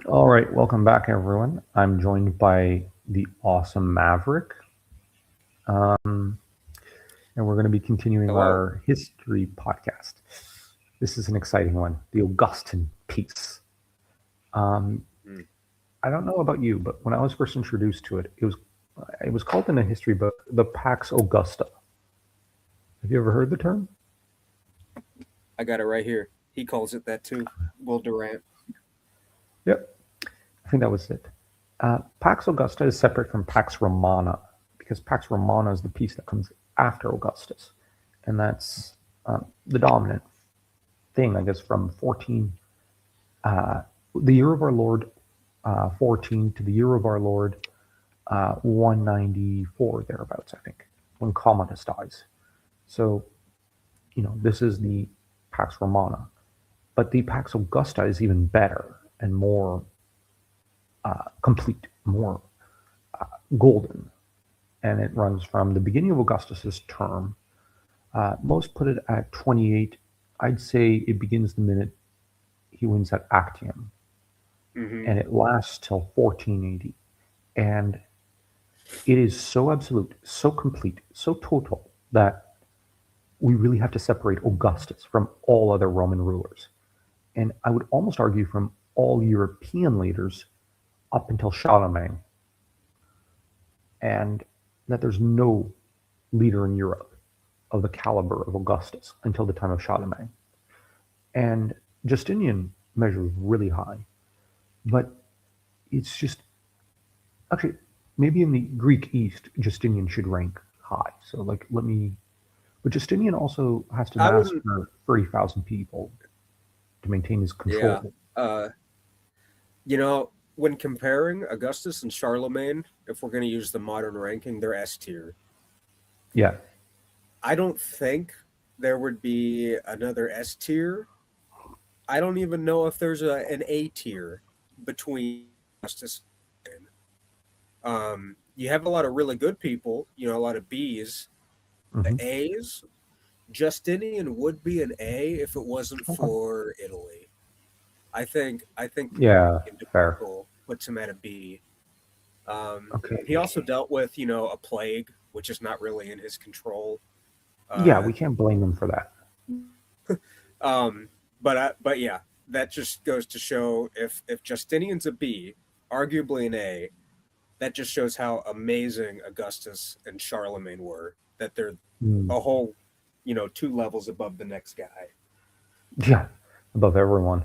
All right, welcome back, everyone. I'm joined by the awesome Maverick, um, and we're going to be continuing Hello. our history podcast. This is an exciting one, the Augustan piece. Um, Mm. I don't know about you, but when I was first introduced to it, it was called in a history book the Pax Augusta. Have you ever heard the term? I got it right here. He calls it that too. Will Durant. Yep, I think that was it. Pax Augusta is separate from Pax Romana because Pax Romana is the piece that comes after Augustus, and that's the dominant thing, I guess, from 14, uh, the year of our Lord 14 to the year of our Lord 194, thereabouts, I think, when Commodus dies. So, this is the Pax Romana. But the Pax Augusta is even better and more complete, more golden. And it runs from the beginning of Augustus's term. Most put it at 28. I'd say it begins the minute he wins at Actium, Hmm. and it lasts till 1480. And it is so absolute, so complete, so total that we really have to separate Augustus from all other Roman rulers. And I would almost argue from all European leaders up until Charlemagne, and that there's no leader in Europe of the caliber of Augustus until the time of Charlemagne. And Justinian measures really high, but it's just actually maybe in the Greek East, Justinian should rank high. So like let me but Justinian also has to I wouldn't. massacre 30,000 people to maintain his Yeah. control. Uh, when comparing Augustus and Charlemagne, if we're going to use the modern ranking, they're S tier. Yeah. I don't think there would be another S tier. I don't even know if there's an A tier between Augustus and you have a lot of really good people, a lot of B's. The Hmm. A's, Justinian would be an A if it wasn't Okay. for Italy. I think Yeah. the Fair. debacle puts him at a B. He Okay. also dealt with a plague, which is not really in his control. Yeah, Uh, we can't blame them for that. um, but yeah, that just goes to show if Justinian's a B, arguably an A, that just shows how amazing Augustus and Charlemagne were. That they're Mm. a whole, two levels above the next guy. Yeah, above everyone.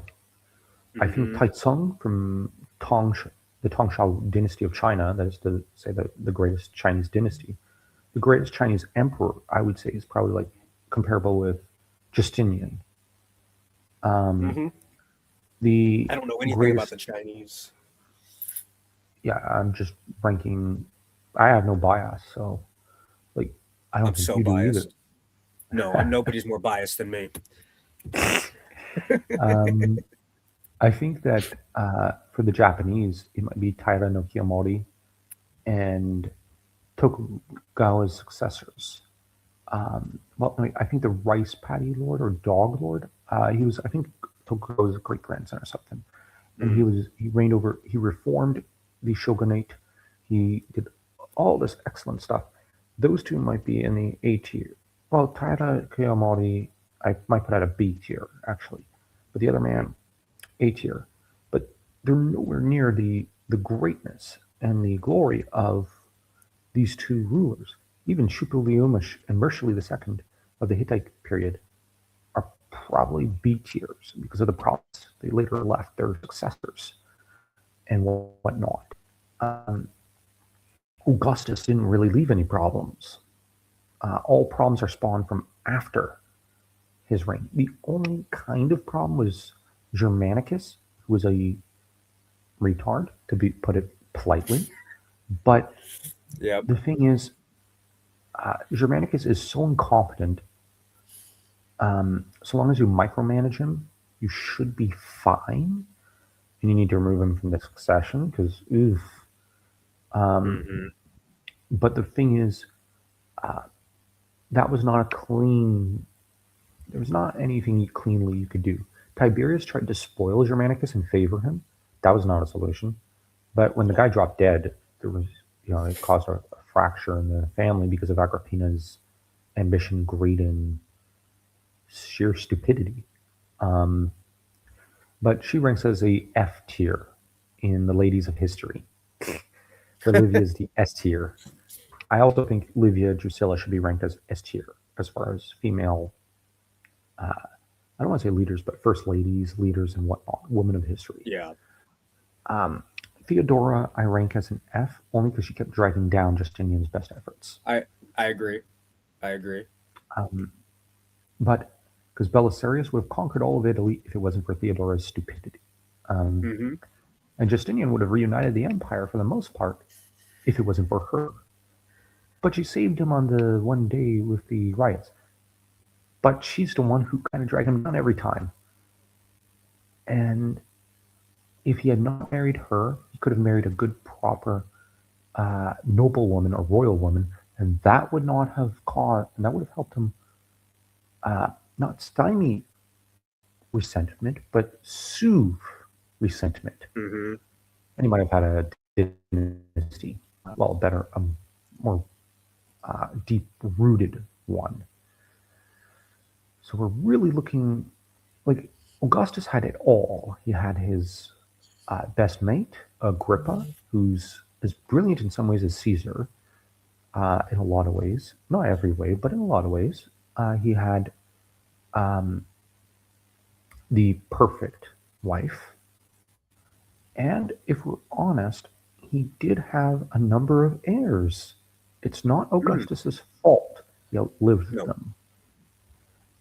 I think Hmm. Taizong from the Tongshao dynasty of China, that is to say the greatest Chinese dynasty, the greatest Chinese emperor, I would say, is probably like comparable with Justinian. Um, Hmm. the I don't know anything about greatest, the Chinese. yeah, I'm just ranking. I have no bias, so like, I I'm don't think so you do either. biased. No, nobody's more biased than me. um, I think that for the Japanese, it might be Taira no Kiyomori and Tokugawa's successors. Well, I think the Rice Paddy Lord or Dog Lord. He was, I think, Tokugawa's great grandson or something, and Mm. he reigned over. He reformed the shogunate. He did all this excellent stuff. Those two might be in the A tier. Well, Taira Kiyomori, I might put at a B tier actually, but the other man A tier. But they're nowhere near the greatness and the glory of these two rulers. Even Shupaliumash and Mershali II of the Hittite period are probably B tiers because of the problems they later left their successors and whatnot. Um, Augustus didn't really leave any problems. All problems are spawned from after his reign. The only kind of problem was Germanicus, who was a retard, to be put it politely. But Yep. the thing is, Germanicus is so incompetent. So long as you micromanage him, you should be fine. And you need to remove him from the succession because, oof. Hmm. But the thing is, that was not a clean. There was not anything cleanly you could do. Tiberius tried to spoil Germanicus and favor him, That was not a solution. But when the guy No. dropped dead, there was, it caused a fracture in the family because of Agrippina's ambition, greed, and sheer stupidity. Um, but she ranks as a F tier in the ladies of history, where Livia is the S tier. I also think Livia Drusilla should be ranked as S tier as far as female, I don't want to say leaders, but first ladies, leaders, and whatnot, women of history. Yeah. Um, Theodora, I rank as an F only because she kept dragging down Justinian's best efforts. I agree. I agree. Um, but because Belisarius would have conquered all of Italy if it wasn't for Theodora's stupidity. Um, Hmm. and Justinian would have reunited the empire for the most part if it wasn't for her. But she saved him on the one day with the riots. But she's the one who kind of dragged him down every time. And if he had not married her, he could have married a good, proper noblewoman or royal woman, and that would not have caused, and that would have helped him not stymie resentment, but soothe resentment. Hmm. And he might have had a dynasty, well, better, a more deep rooted one. So we're really looking like Augustus had it all. He had his best mate, Agrippa, who's as brilliant in some ways as Caesar, in a lot of ways. Not every way, but in a lot of ways. He had um, the perfect wife. And if we're honest, he did have a number of heirs. It's not Mm. Augustus's fault he outlived No. them.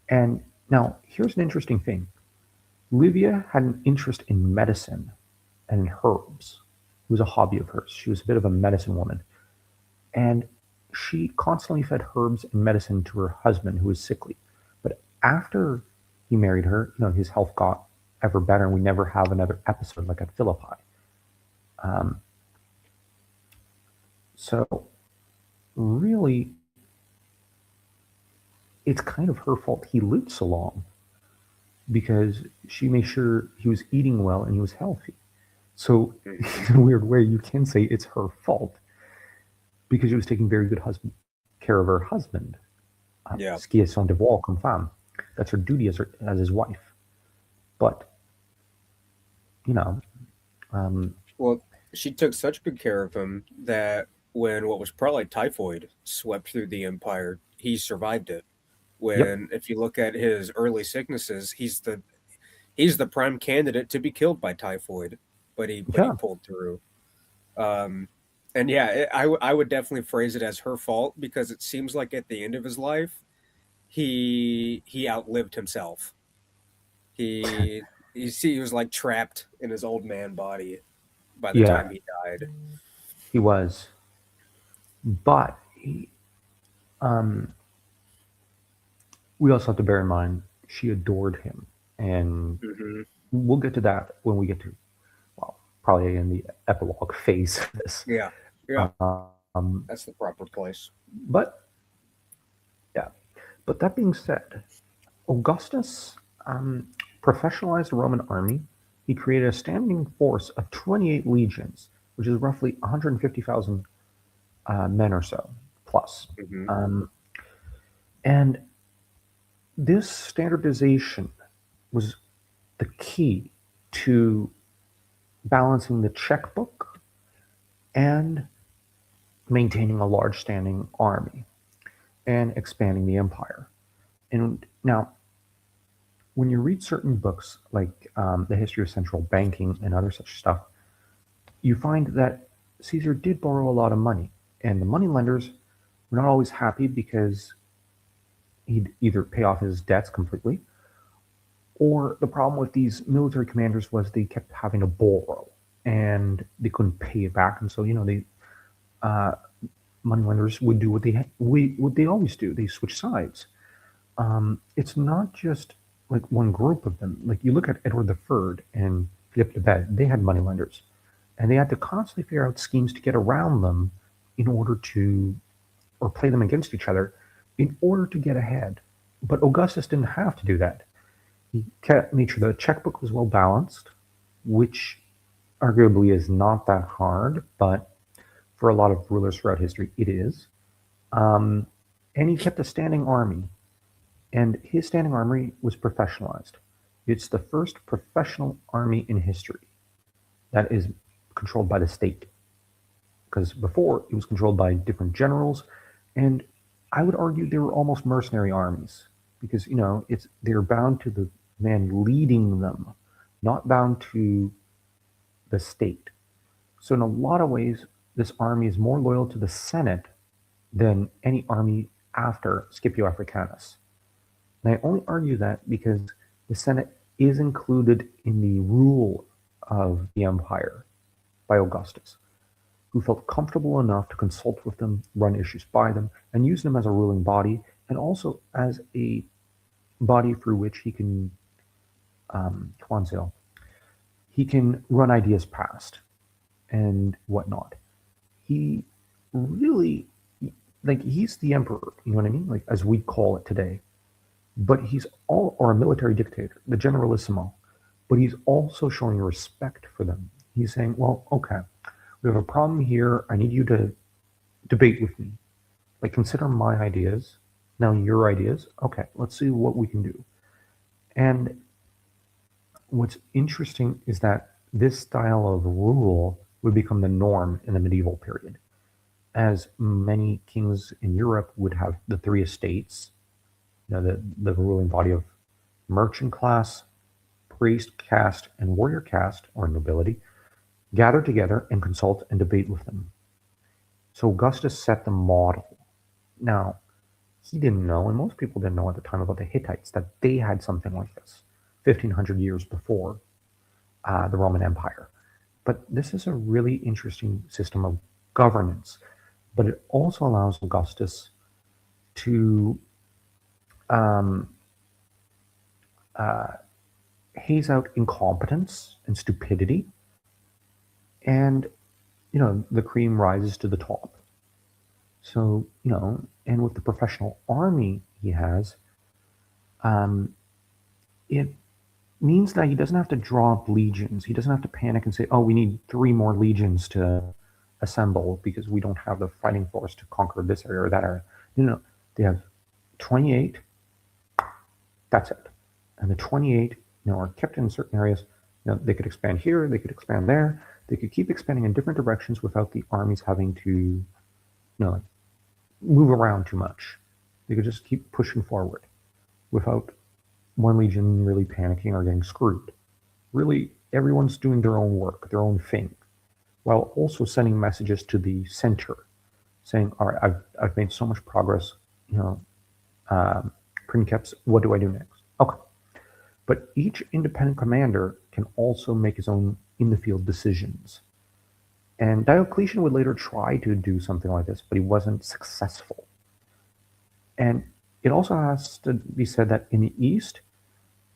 And now, here's an interesting thing. Livia had an interest in medicine and in herbs. It was a hobby of hers. She was a bit of a medicine woman. And she constantly fed herbs and medicine to her husband, who was sickly. But after he married her, his health got ever better, and we never have another episode like at Philippi. Um, so, really, it's kind of her fault he lived so long because she made sure he was eating well and he was healthy. So, Hmm. in a weird way, you can say it's her fault because she was taking very good care of her husband. Yeah. Ce qui est son devoir comme femme. That's her duty as his wife. But, you know, um, Well, she took such good care of him that when what was probably typhoid swept through the empire, he survived it. yep, When if you look at his early sicknesses, he's the prime candidate to be killed by typhoid, but he yeah, pulled through. Um, and yeah, I would definitely phrase it as her fault because it seems like at the end of his life, he outlived himself. He he was like trapped in his old man body by the time yeah, he died. he was. But um, we also have to bear in mind she adored him. And Hmm. we'll get to that when we get to, well, probably in the epilogue phase of this. Yeah, yeah, Um, that's the proper place. but, yeah. But that being said, Augustus professionalized the Roman army. He created a standing force of 28 legions, which is roughly 150,000 men or so, plus. Hmm. Um, and this standardization was the key to balancing the checkbook and maintaining a large standing army and expanding the empire. And now, when you read certain books like The History of Central Banking and other such stuff, you find that Caesar did borrow a lot of money, and the moneylenders were not always happy because he'd either pay off his debts completely, or the problem with these military commanders was they kept having to borrow and they couldn't pay it back, and so they uh, moneylenders would do what they always do. They switch sides. It's not just like one group of them. Like you look at Edward III and Philip the Bed, they had moneylenders, and they had to constantly figure out schemes to get around them in order to, or play them against each other, in order to get ahead. But Augustus didn't have to do that. He kept made sure the checkbook was well balanced, which arguably is not that hard, but for a lot of rulers throughout history, it is. Um, and he kept a standing army, and his standing army was professionalized. It's the first professional army in history that is controlled by the state, because before it was controlled by different generals, and I would argue they were almost mercenary armies because it's they're bound to the man leading them, not bound to the state. So in a lot of ways, this army is more loyal to the Senate than any army after Scipio Africanus. And I only argue that because the Senate is included in the rule of the empire by Augustus, who felt comfortable enough to consult with them, run issues by them, and use them as a ruling body, and also as a body through which he can, he can run ideas past and whatnot. He really, like, he's the emperor, you know what I mean? Like, as we call it today. But he's all, or a military dictator, the generalissimo, but he's also showing respect for them. He's saying, well, okay, we have a problem here. I need you to debate with me. Like, consider my ideas. Now your ideas. Okay, let's see what we can do. And what's interesting is that this style of rule would become the norm in the medieval period, as many kings in Europe would have the three estates, the ruling body of merchant class, priest caste, and warrior caste, or nobility, gather together and consult and debate with them. So Augustus set the model. Now, he didn't know, and most people didn't know at the time about the Hittites, that they had something like this 1500 years before the Roman Empire. But this is a really interesting system of governance. But it also allows Augustus to um, uh, haze out incompetence and stupidity, and the cream rises to the top. So and with the professional army he has, um, it means that he doesn't have to draw up legions. He doesn't have to panic and say, "Oh, we need three more legions to assemble because we don't have the fighting force to conquer this area or that area." They have 28. That's it, and the 28, are kept in certain areas. They could expand here, they could expand there, they could keep expanding in different directions without the armies having to, move around too much. They could just keep pushing forward without one legion really panicking or getting screwed. Really, everyone's doing their own work, their own thing, while also sending messages to the center, saying, "All right, I've made so much progress. Princeps, what do I do next?" Okay, but each independent commander can also make his own in-the-field decisions. And Diocletian would later try to do something like this, but he wasn't successful. And it also has to be said that in the East,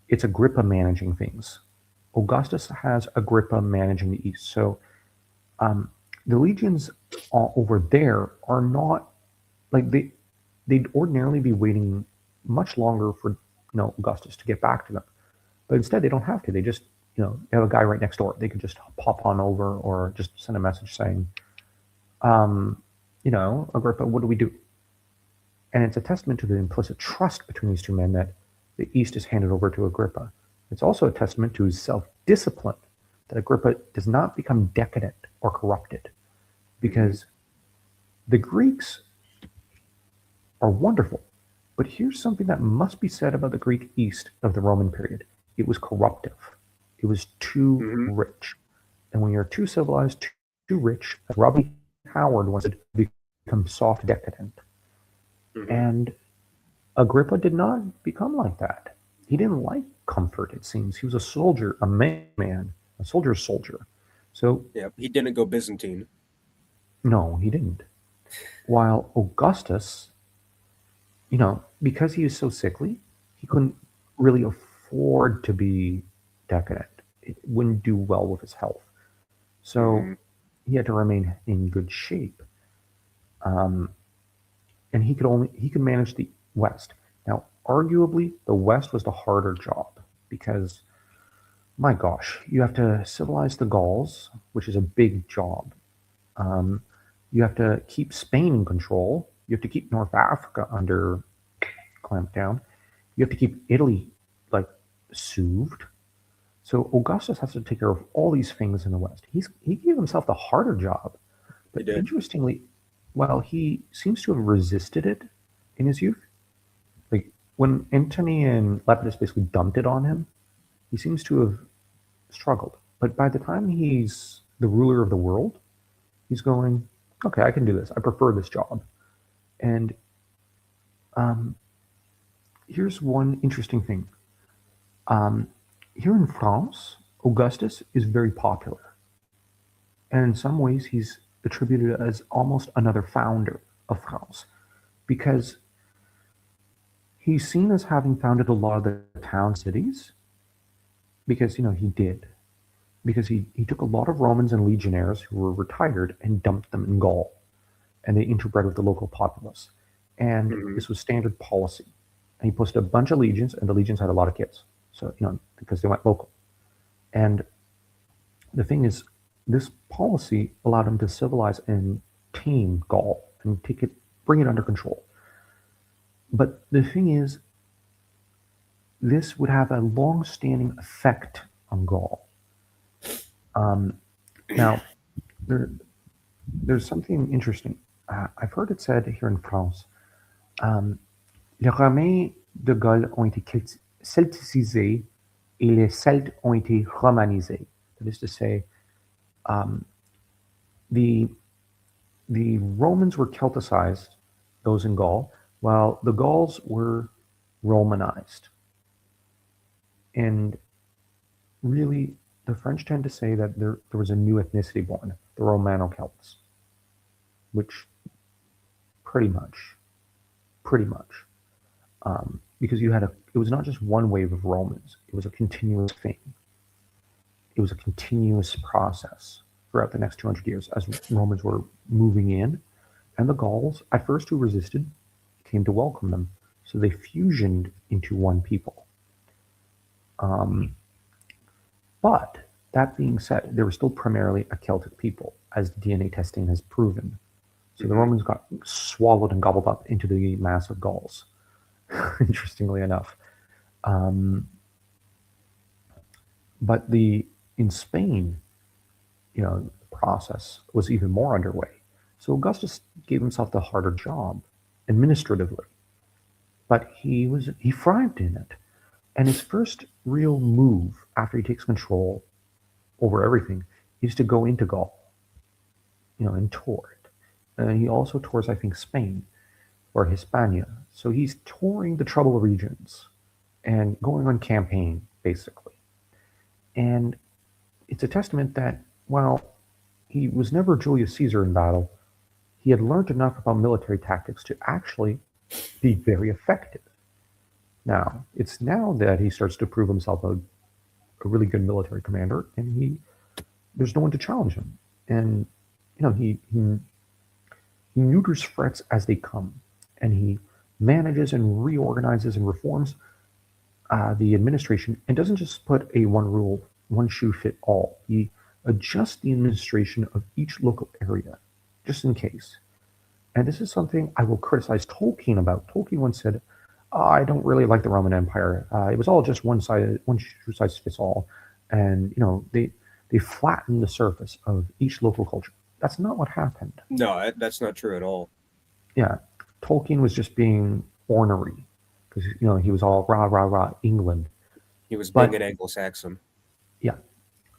it's Agrippa managing things. Augustus has Agrippa managing the East. So the legions over there are not like they'd ordinarily be waiting much longer for Augustus to get back to them, but instead they don't have to. They just they have a guy right next door. They could just pop on over or just send a message saying, Agrippa, what do we do? And it's a testament to the implicit trust between these two men that the East is handed over to Agrippa. It's also a testament to his self-discipline, that Agrippa does not become decadent or corrupted, because the Greeks are wonderful. But here's something that must be said about the Greek East of the Roman period. It was corruptive. It was too rich. And when you're too civilized, too rich, as Robbie Howard once said, become soft decadent. And Agrippa did not become like that. He didn't like comfort, it seems. He was a soldier, a man, a soldier's soldier. So yeah, he didn't go Byzantine. No, he didn't. While Augustus, because he was so sickly, he couldn't really afford to be decadent. It wouldn't do well with his health. So he had to remain in good shape. And he could manage the West. Now, arguably, the West was the harder job because My gosh, you have to civilize the Gauls, which is a big job. Um, you have to keep Spain in control. You have to keep North Africa under clampdown. You have to keep Italy like soothed. So Augustus has to take care of all these things in the West. He gave himself the harder job, He but did. interestingly, while he seems to have resisted it in his youth, like when Antony and Lepidus basically dumped it on him, he seems to have struggled. But by the time he's the ruler of the world, he's going, okay, I can do this. I prefer this job. And um, here's one interesting thing. Um, Here in France, Augustus is very popular. And in some ways, he's attributed as almost another founder of France because he's seen as having founded a lot of the town cities because, he did. Because he took a lot of Romans and legionnaires who were retired and dumped them in Gaul, and they interbred with the local populace. And Hmm. this was standard policy. And he posted a bunch of legions, and the legions had a lot of kids. So, because they went local. And the thing is, this policy allowed him to civilize and tame Gaul and bring it under control. But the thing is, this would have a long-standing effect on Gaul. Um, Now, there, there's something interesting. I've heard it said here in France, um, les Romains de Gaule ont été celticisés et les Celtes ont été romanisés. That is to say, um, the the Romans were Celticized, those in Gaul, while the Gauls were Romanized. And really, the French tend to say that there was a new ethnicity born, the Romano-Celts, which pretty much, pretty much, because it was not just one wave of Romans; it was a continuous thing. It was a continuous process throughout the next 200 years as Romans were moving in, and the Gauls, at first who resisted, came to welcome them. So they fusioned into one people. Um, but that being said, they were still primarily a Celtic people, as DNA testing has proven. So the Hmm. Romans got swallowed and gobbled up into the mass of Gauls, interestingly enough. Um, but in Spain, the process was even more underway. So Augustus gave himself the harder job administratively, but he thrived in it. And his first real move after he takes control over everything is to go into Gaul, and tour it. And he also tours, I think, Spain or Hispania. So he's touring the troubled regions and going on campaign, basically. And it's a testament that while he was never Julius Caesar in battle, he had learned enough about military tactics to actually be very effective. Now, it's now that he starts to prove himself a really good military commander, and there's no one to challenge him. And he neuters threats as they come, and he manages and reorganizes and reforms the administration, and doesn't just put a one rule, one shoe fit all. He adjusts the administration of each local area, just in case. And this is something I will criticize Tolkien about. Tolkien once said, I don't really like the Roman Empire. It was all just one shoe size fits all, and they flattened the surface of each local culture. That's not what happened. No, that's not true at all. Yeah, Tolkien was just being ornery because he was all rah rah rah England. He was being But an Anglo-Saxon. yeah,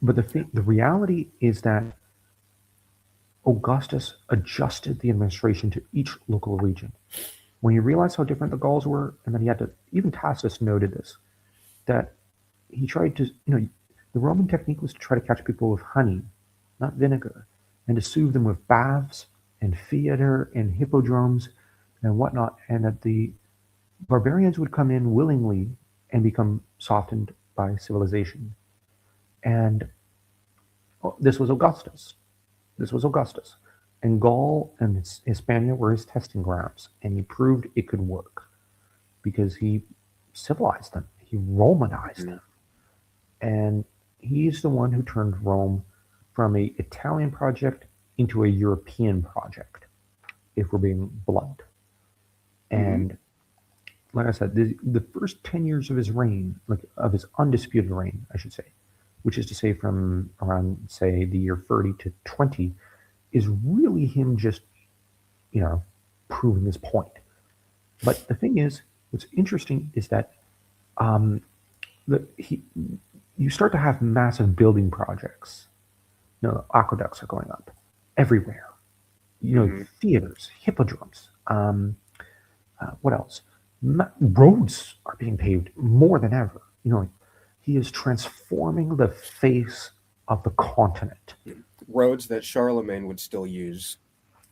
but the reality is that Augustus adjusted the administration to each local region. When he realized how different the Gauls were, and then he had to, even Tacitus noted this, that he tried to, the Roman technique was to try to catch people with honey, not vinegar, and to soothe them with baths and theater and hippodromes and whatnot, and that the barbarians would come in willingly and become softened by civilization. And this was Augustus. This was Augustus. And Gaul and Hispania were his testing grounds, and he proved it could work because he civilized them, he Romanized Mhm. them. And He's the one who turned Rome from a Italian project into a European project, if we're being blunt. Mm-hmm. And like I said, the first 10 years of his reign, like of his undisputed reign, I should say, which is to say from around say the year 30 to 20, is really him just you know proving his point. But the thing is, what's interesting is that um, he you start to have massive building projects. Aqueducts are going up everywhere. Mm-hmm. Theaters, hippodromes. What else? Roads are being paved more than ever. He is transforming the face of the continent. Roads that Charlemagne would still use.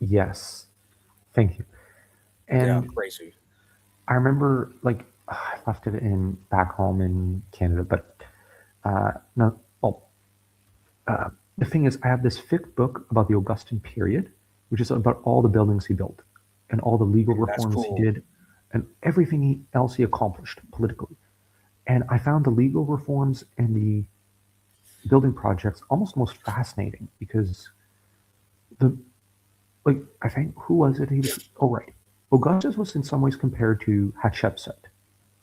Yes, thank you. Yeah, And crazy. I remember, like, I left it in back home in Canada, but no. Well, the thing is, I have this fifth book about the Augustan period, which is about all the buildings he built and all the legal That's reforms he cool. did and everything else he accomplished politically. And I found the legal reforms and the building projects almost most fascinating because the like I think who was it? He was right. Augustus was in some ways compared to Hatshepsut,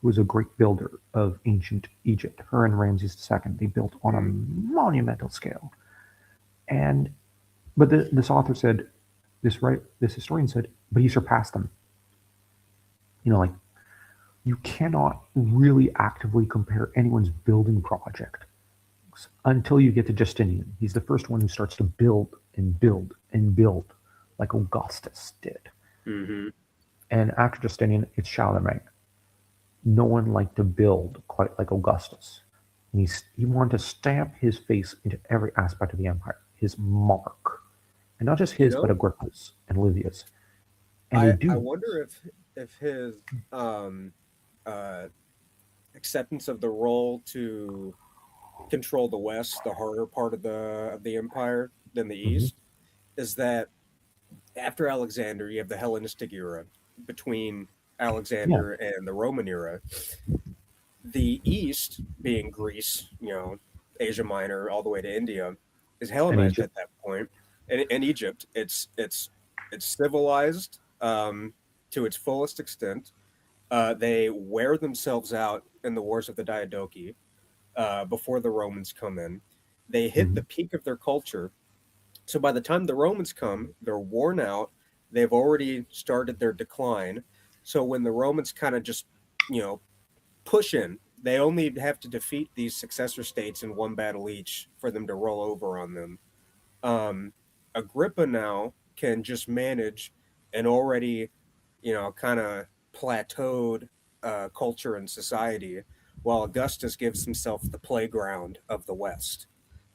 who was a great builder of ancient Egypt. Her and Ramses II, they built on a Mm. monumental scale. And but this author said, this historian said, but he surpassed them. Like you cannot really actively compare anyone's building project until you get to Justinian. He's the first one who starts to build and build and build like Augustus did. Mm-hmm. And after Justinian, it's Charlemagne. No one liked to build quite like Augustus. And he wanted to stamp his face into every aspect of the empire, his mark. And not just You his, but know, Agrippa's and Livia's. And they I do. wonder if his um uh acceptance of the role to control the West, the harder part of the empire than the Mhm. East, is that after Alexander, you have the Hellenistic era. Between Yeah. Alexander and the Roman era, the East, being Greece, Asia Minor, all the way to India, is And Hellenized Egypt. at that point. And Egypt, it's civilized to its fullest extent. They wear themselves out in the wars of the Diadochi before the Romans come in. They hit the Mhm. peak of their culture. So by the time the Romans come, they're worn out. They've already started their decline. So when the Romans kind of just, you know, push in, they only have to defeat these successor states in one battle each for them to roll over on them. Um, Agrippa now can just manage an already, kind of plateaued culture and society, while Augustus gives himself the playground of the West.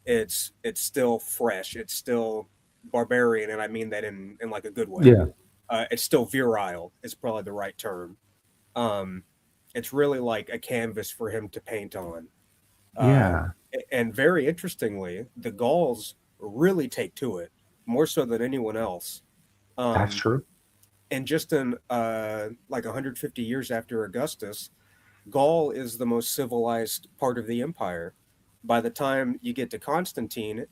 It's still fresh. It's still barbarian, and I mean that in like a good way. Yeah. It's still virile. Is probably the right term. Um, it's really like a canvas for him to paint on. Uh, Yeah. and very interestingly, the Gauls really take to it more so than anyone else. That's Um, true. and just in like 150 years after Augustus, Gaul is the most civilized part of the empire. By the time you get to Constantine,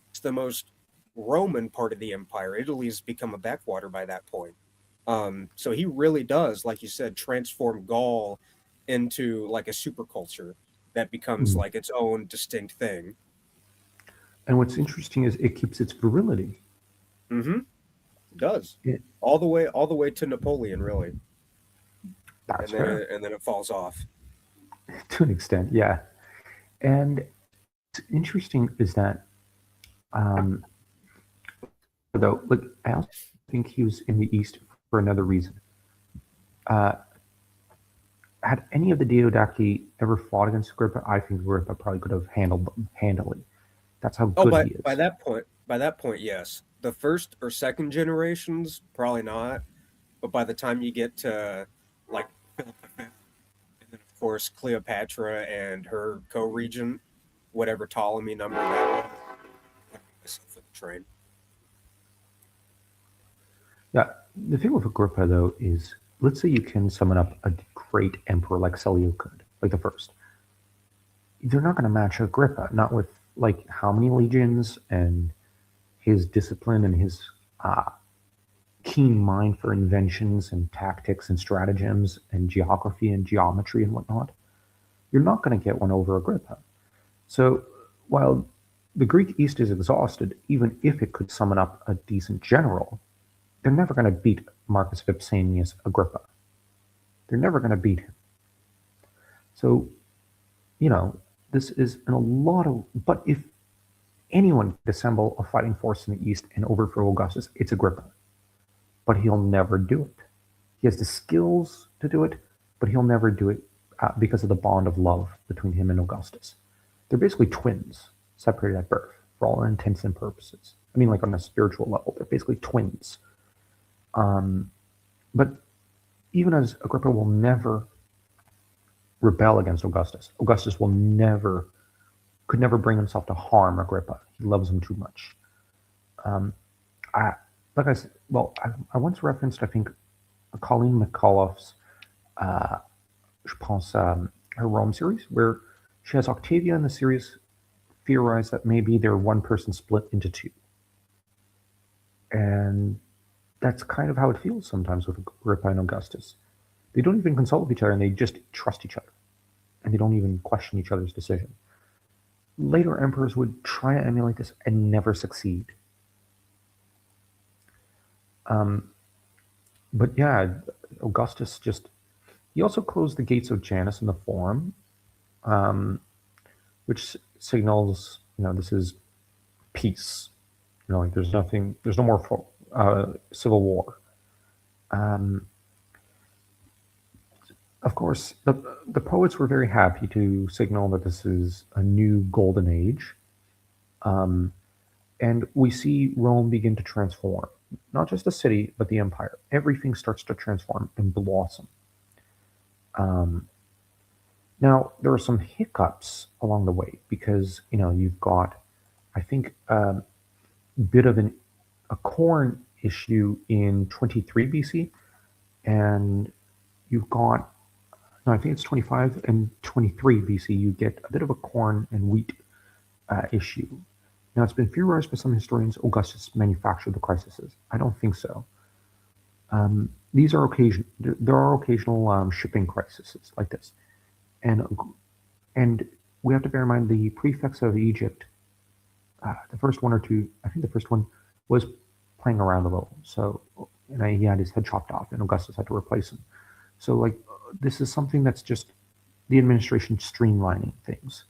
it's the most Roman part of the empire. Italy's become a backwater by that point. So he really does, like you said, transform Gaul into like a superculture that becomes Mm. like its own distinct thing. And what's interesting is it keeps its virility. Mm-hmm. It does It, all the way to Napoleon, really, that's fair and then it falls off. to an extent. Yeah. And what's interesting is that, um, though, like, I also think he was in the East for another reason. Uh, had any of the Diadochi ever fought against Agrippa, I think Agrippa probably could have handled them handily. That's how Oh, good he by is. that point, yes. The first or second generations, probably not. But by the time you get to like Philip V, and then of course Cleopatra and her co-regent, whatever Ptolemy number that was, myself with the train. Yeah. The thing with Agrippa, though, is let's say you can summon up a great emperor like Seleucid, like the first. they're not going to match Agrippa, not with like how many legions and his discipline and his uh, keen mind for inventions and tactics and stratagems and geography and geometry and whatnot. You're not going to get one over Agrippa. So while the Greek East is exhausted, even if it could summon up a decent general, they're never going to beat Marcus Vipsanius Agrippa. They're never going to beat him. So, you know, this is in a lot of. But if anyone could assemble a fighting force in the East and overthrow Augustus, it's Agrippa. But he'll never do it. He has the skills to do it, but he'll never do it because of the bond of love between him and Augustus. They're basically twins, separated at birth, for all intents and purposes. I mean, like on a spiritual level, they're basically twins. But even as Agrippa will never rebel against Augustus, Augustus could never bring himself to harm Agrippa. He loves him too much. I, like I said, well, I once referenced, I think, Colleen McAuliffe's, je pense, her Rome series, where she has Octavia in the series theorize that maybe they're one person split into two. And that's kind of how it feels sometimes with Agrippa and Augustus. They don't even consult with each other and they just trust each other. And they don't even question each other's decision. Later emperors would try to emulate this and never succeed. But yeah, Augustus he also closed the gates of Janus in the Forum, which signals, this is peace. Like there's no more civil war. Of course, the poets were very happy to signal that this is a new golden age. And we see Rome begin to transform. Not just the city, but the empire. Everything starts to transform and blossom. Now, there are some hiccups along the way because, you've got, I think, a bit of a corn issue in 23 BC, and you've got, no, I think it's 25 and 23 BC, you get a bit of a corn and wheat issue. Now, it's been theorized by some historians Augustus manufactured the crises. I don't think so. There are occasional shipping crises like this. And we have to bear in mind the prefects of Egypt, the first one or two, I think the first one was playing around a little. So, he had his head chopped off and Augustus had to replace him. So, this is something that's just the administration streamlining things.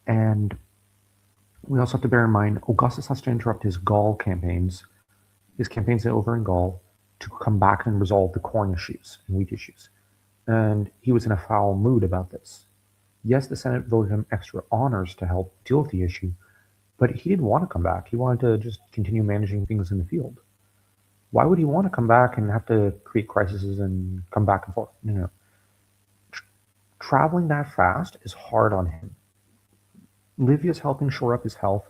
And we also have to bear in mind Augustus has to interrupt his campaigns over in Gaul, to come back and resolve the corn issues and wheat issues. And he was in a foul mood about this. Yes, the Senate voted him extra honors to help deal with the issue, but he didn't want to come back. He wanted to just continue managing things in the field. Why would he want to come back and have to create crises and come back and forth? No. Traveling that fast is hard on him. Livia's helping shore up his health,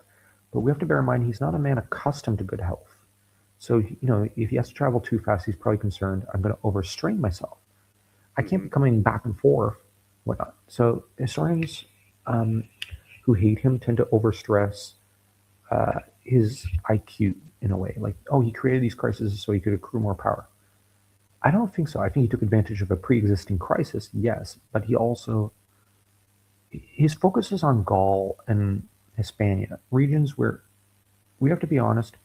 but we have to bear in mind he's not a man accustomed to good health. So, if he has to travel too fast, he's probably concerned, I'm going to overstrain myself. I can't be coming back and forth, whatnot. So historians who hate him tend to overstress his IQ in a way. Like, he created these crises so he could accrue more power. I don't think so. I think he took advantage of a pre-existing crisis, yes, but his focus is on Gaul and Hispania, regions where, we have to be honest,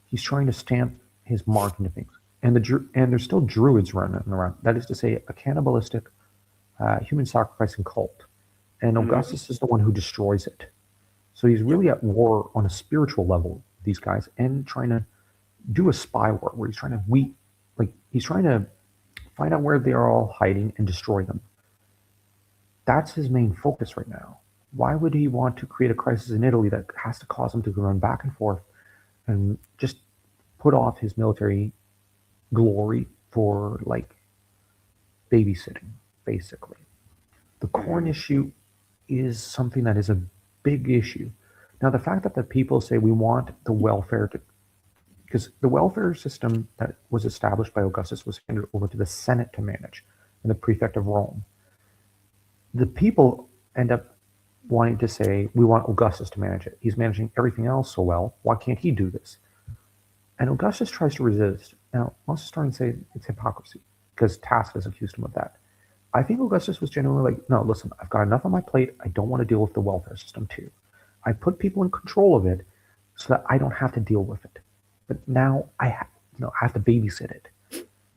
he's trying to stamp his mark into things. And there's still druids running around. That is to say, a cannibalistic human sacrificing cult. And Augustus is the one who destroys it. So he's really at war on a spiritual level with these guys and trying to do a spy war where he's trying to find out where they are all hiding and destroy them. That's his main focus right now. Why would he want to create a crisis in Italy that has to cause him to run back and forth and just put off his military glory for babysitting, basically? The corn issue is something that is a big issue. Now, the fact that the people say we want the welfare because the welfare system that was established by Augustus was handed over to the Senate to manage and the prefect of Rome. The people end up wanting to say, we want Augustus to manage it. He's managing everything else so well. Why can't he do this? And Augustus tries to resist. Now, most historians say it's hypocrisy because Tacitus accused him of that. I think Augustus was genuinely like, no, listen, I've got enough on my plate. I don't want to deal with the welfare system too. I put people in control of it so that I don't have to deal with it. But now I have to babysit it.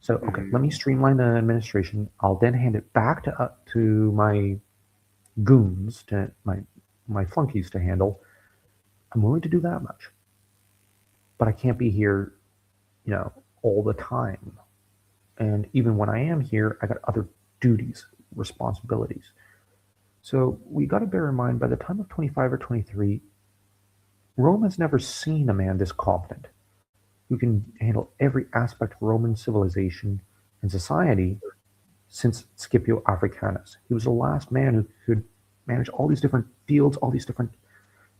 So, okay, let me streamline the administration. I'll then hand it back to my goons, to my flunkies to handle. I'm willing to do that much, but I can't be here, all the time. And even when I am here, I got other duties, responsibilities. So we got to bear in mind by the time of 25 or 23, Rome has never seen a man this competent who can handle every aspect of Roman civilization and society since Scipio Africanus. He was the last man who could manage all these different fields, all these different,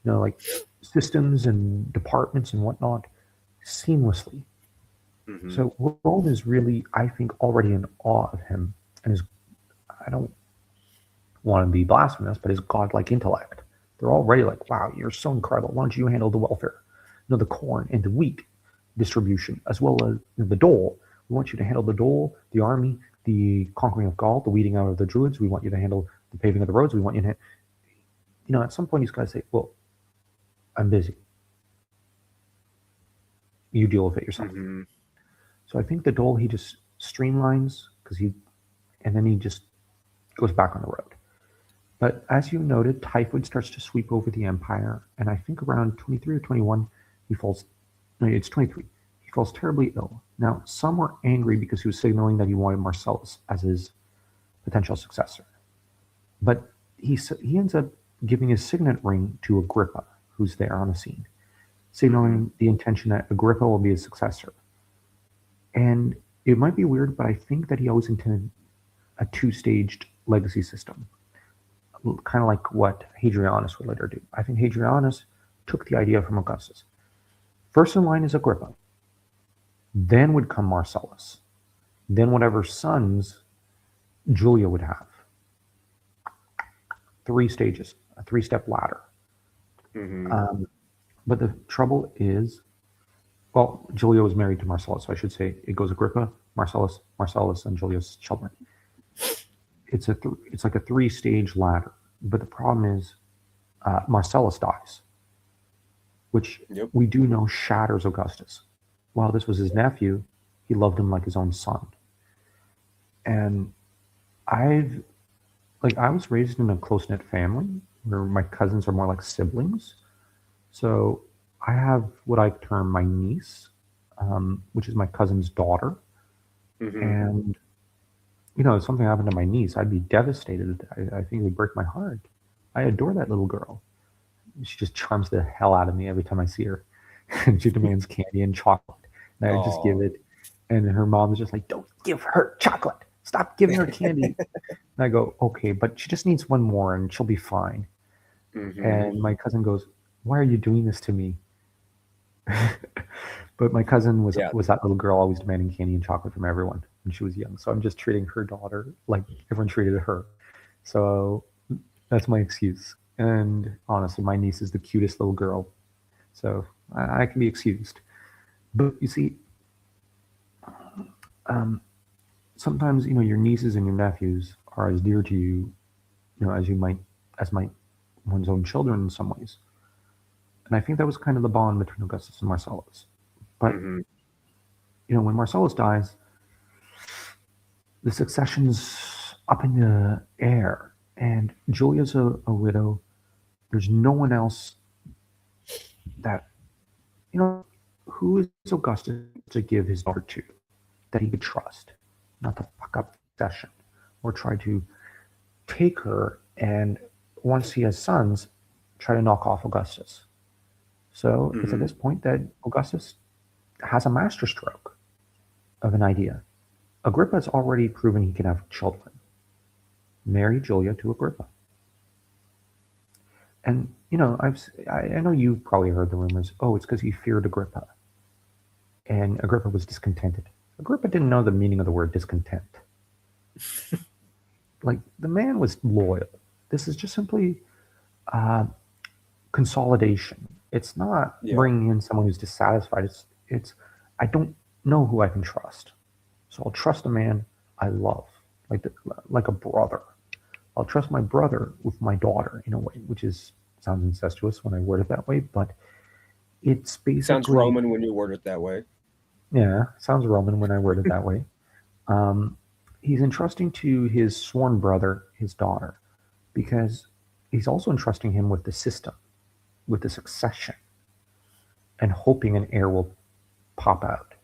like systems and departments and whatnot seamlessly. So Rome is really, I think, already in awe of him and I don't want to be blasphemous, but his godlike intellect. They're already like, wow, you're so incredible. Why don't you handle the welfare, the corn and the wheat distribution, as well as the dole. We want you to handle the dole, the army, the conquering of Gaul, the weeding out of the Druids. We want you to handle the paving of the roads. We want you to, at some point, these guys say, well, I'm busy. You deal with it yourself. So I think the dole, he just streamlines and then he just goes back on the road. But as you noted, typhoid starts to sweep over the empire. And I think around 23 or 21, it's 23. He falls terribly ill. Now, some were angry because he was signaling that he wanted Marcellus as his potential successor. But he ends up giving his signet ring to Agrippa, who's there on the scene, signaling the intention that Agrippa will be his successor. And it might be weird, but I think that he always intended a two-staged legacy system, kind of like what Hadrianus would later do. I think Hadrianus took the idea from Augustus. First in line is Agrippa. Then would come Marcellus. Then whatever sons Julia would have. 3 stages, a 3-step ladder. But the trouble is, well, Julia was married to Marcellus, so I should say it goes Agrippa, Marcellus, and Julia's children. It's like a 3-stage ladder. But the problem is Marcellus dies, which we do know shatters Augustus. While this was his nephew, he loved him like his own son. And I was raised in a close-knit family where my cousins are more like siblings. So I have what I term my niece, which is my cousin's daughter. And, if something happened to my niece, I'd be devastated. I think it would break my heart. I adore that little girl. She just charms the hell out of me every time I see her. And she demands candy and chocolate. And I just give it. And her mom's just like, don't give her chocolate. Stop giving her candy. And I go, okay, but she just needs one more and she'll be fine. And my cousin goes, why are you doing this to me? But my cousin was that little girl always demanding candy and chocolate from everyone when she was young. So I'm just treating her daughter like everyone treated her. So that's my excuse. And honestly, my niece is the cutest little girl. So I can be excused. But you see, sometimes, your nieces and your nephews are as dear to you, as one's own children in some ways. And I think that was kind of the bond between Augustus and Marcellus. But, when Marcellus dies, the succession's up in the air. And Julia's a widow. There's no one else that, who is Augustus to give his daughter to that he could trust, not to fuck up the succession or try to take her and, once he has sons, try to knock off Augustus. So it's at this point that Augustus has a masterstroke of an idea. Agrippa's already proven he can have children. Marry Julia to Agrippa. And, I know you've probably heard the rumors, it's because he feared Agrippa. And Agrippa was discontented. Agrippa didn't know the meaning of the word discontent. Like, the man was loyal. This is just simply uh, consolidation. It's not Yeah. bringing in someone who's dissatisfied. It's I don't know who I can trust, so I'll trust a man I love, like like a brother. I'll trust my brother with my daughter in a way, which is sounds incestuous when I word it that way, but it's Sounds basically Roman when you word it that way. yeah, sounds Roman when I word it that way. Um, he's entrusting to his sworn brother his daughter because he's also entrusting him with the system, with the succession, and hoping an heir will pop out.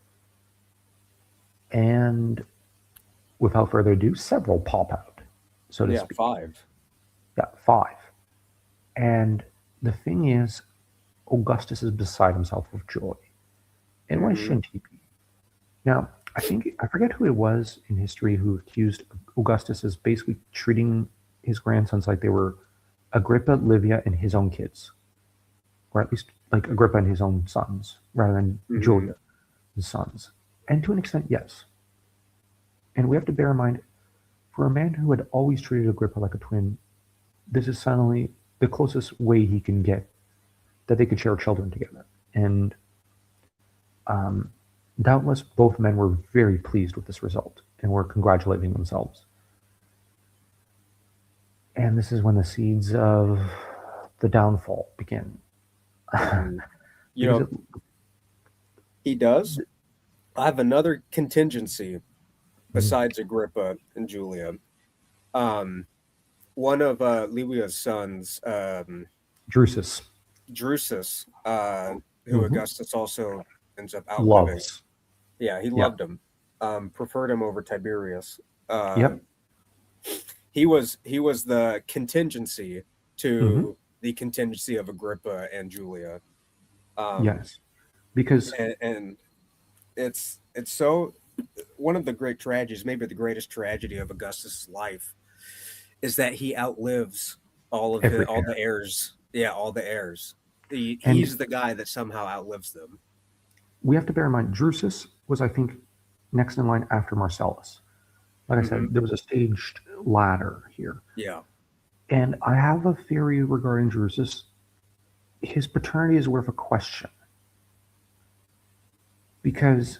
And without further ado, several pop out, so to Yeah, speak. 5. Yeah, five. And the thing is, Augustus is beside himself with joy. And why Mm-hmm. shouldn't he be? Now, I forget who it was in history who accused Augustus as basically treating his grandsons like they were Agrippa, Livia, and his own kids, or at least like Agrippa and his own sons, rather than Mm-hmm. Julia, his sons. And to an extent, yes. And we have to bear in mind, for a man who had always treated Agrippa like a twin, this is suddenly the closest way he can get that they could share children together. And um, doubtless both men were very pleased with this result and were congratulating themselves. And this is when the seeds of the downfall begin. Mm-hmm. You Because know, he does. I have another contingency besides Agrippa and Julia. Um, One of Livia's sons, Drusus Drusus, who mhm, Augustus also ends up outliving. loves. Yeah, he Yeah. loved him. Preferred him over Tiberius. Uh, Yep. he was the contingency hmm to the contingency of Agrippa and Julia. Um, Yes. Because and it's so one of the great tragedies, maybe the greatest tragedy of Augustus' life, is that he outlives every all pair. the heirs. Yeah, all the heirs. And He's the guy that somehow outlives them. we have to bear in mind, Drusus was, I think, next in line after Marcellus. Like I Hmm. said, there was a staged ladder here. Yeah. And I have a theory regarding Drusus. His paternity is worth a question because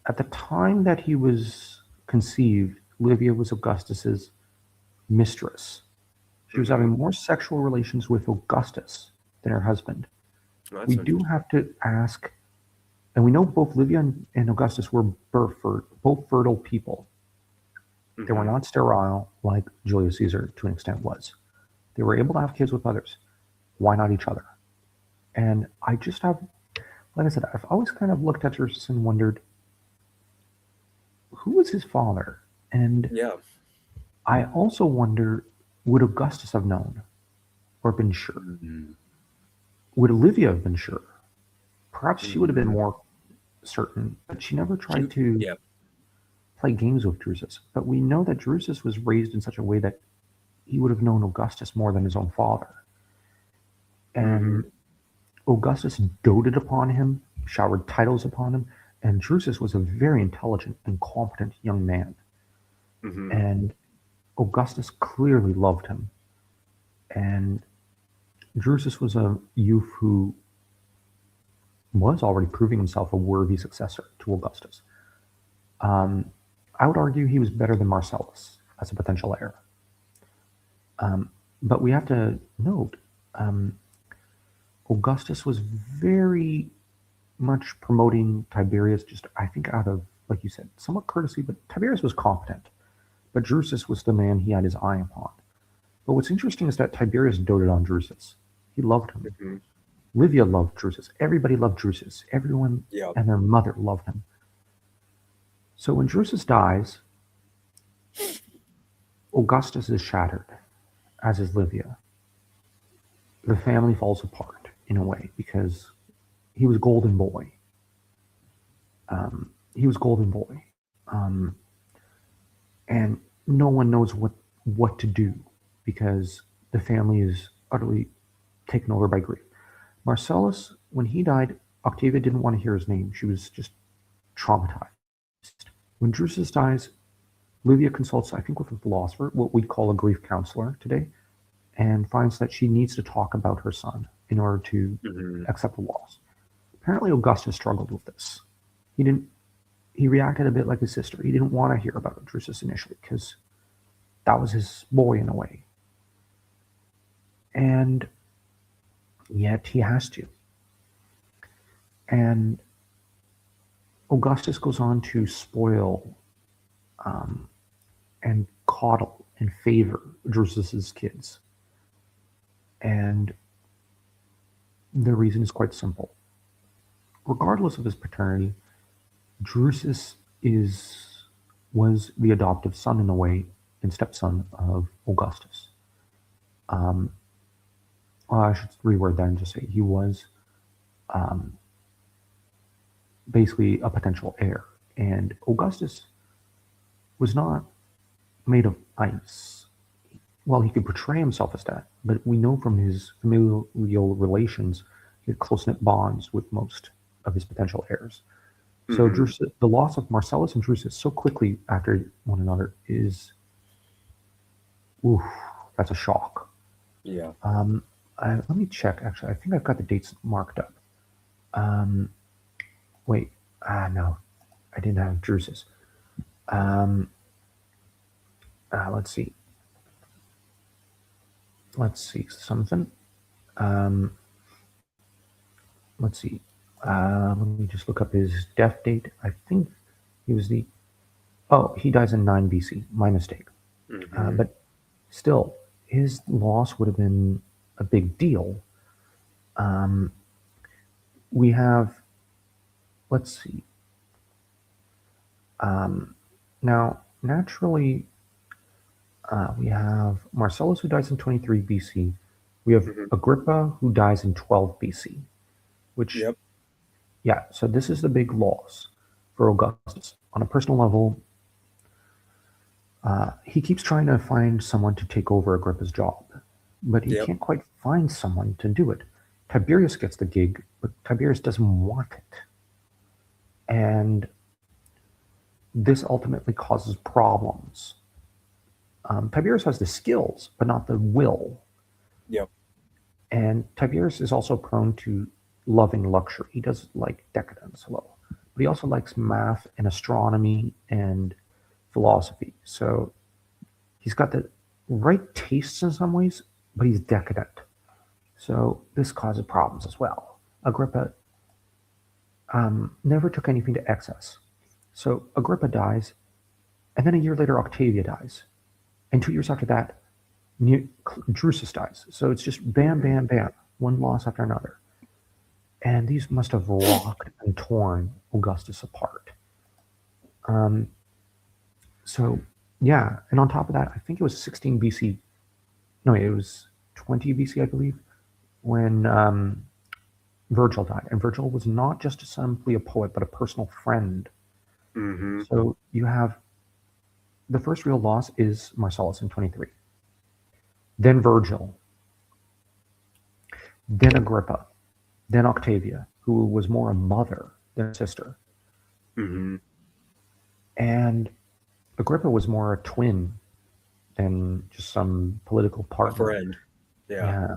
at the time that he was conceived, Livia was Augustus's mistress. She was Hmm. having more sexual relations with Augustus than her husband. We That's do interesting. have to ask, and we know both Livia and Augustus were both fertile people. They were Hmm. not sterile like Julius Caesar to an extent was. They were able to have kids with others. Why not each other? And I just have, like I said, I've always kind of looked at Drusus and wondered who was his father? And Yeah. I also wonder, would Augustus have known or been sure? Hmm. Would Olivia have been sure? Perhaps she would have been Hmm. more certain, but she never She. tried to Yeah. play games with Drusus. But we know that Drusus was raised in such a way that he would have known Augustus more than his own father. Hmm. And Augustus doted upon him, showered titles upon him, and Drusus was a very intelligent and competent young man. Hmm. And Augustus clearly loved him. And Drusus was a youth who was already proving himself a worthy successor to Augustus. Um, I would argue he was better than Marcellus as a potential heir. Um, but we have to note um, Augustus was very much promoting Tiberius, just I think out of, like you said, somewhat courtesy, but Tiberius was competent. But Drusus was the man he had his eye upon. But what's interesting is that Tiberius doted on Drusus. He loved him. Hmm. Livia loved Drusus. Everybody loved Drusus. Everyone Yeah. and their mother loved him. So when Drusus dies, Augustus is shattered, as is Livia. The family falls apart in a way because he was golden boy. He was golden boy, um, and no one knows what to do because the family is utterly taken over by grief. Marcellus, when he died, Octavia didn't want to hear his name. She was just traumatized. When Drusus dies, Livia consults, I think, with a philosopher, what we'd call a grief counselor today, and finds that she needs to talk about her son in order to Hmm. accept the loss. Apparently, Augustus struggled with this. He didn't. He reacted a bit like his sister. He didn't want to hear about Drusus initially because that was his boy in a way, and yet he has to. And Augustus goes on to spoil um, and coddle and favor Drusus's kids, and the reason is quite simple. Regardless of his paternity, Drusus is was the adoptive son in a way and stepson of Augustus. Um, well, I should reword that and just say he was um, basically a potential heir, and Augustus was not made of ice. Well, he could portray himself as that, but we know from his familial relations he had close knit bonds with most of his potential heirs. So Hmm. Drusus, the loss of Marcellus and Drusus so quickly after one another is, oof, that's a shock. Yeah. Um, let me check. Actually, I think I've got the dates marked up. Um, wait, no, I didn't have Drusus. Um, let's see. Let's see something. Um, let's see. Let me just look up his death date. I think he was the. Oh, he dies in 9 BC. My mistake. Hmm. But still, his loss would have been a big deal. Um, we have, let's see. Now, naturally, we have Marcellus who dies in 23 BC. We have Hmm. Agrippa who dies in 12 BC, which, Yep. yeah, so this is the big loss for Augustus. On a personal level, he keeps trying to find someone to take over Agrippa's job, but he Yep. can't quite find someone to do it. Tiberius gets the gig, but Tiberius doesn't want it. And this ultimately causes problems. Tiberius has the skills, but not the will. Yep. And Tiberius is also prone to loving luxury. He does like decadence a little, but he also likes math and astronomy and philosophy. So he's got the right tastes in some ways, but he's decadent. So this causes problems as well. Agrippa never took anything to excess. So Agrippa dies, and then a year later, Octavia dies. And 2 years after that, Drusus dies. So it's just bam, Hmm. bam, bam, one loss after another. And these must have rocked and torn Augustus apart. Um, so, yeah, and on top of that, I think it was 16 BC. No, it was 20 BC, I believe, when Virgil died. And Virgil was not just simply a poet, but a personal friend. Hmm. So you have the first real loss is Marcellus in 23, then Virgil, then Agrippa, then Octavia, who was more a mother than a sister. Hmm. And Agrippa was more a twin than just some political A partner. friend. Yeah. Yeah,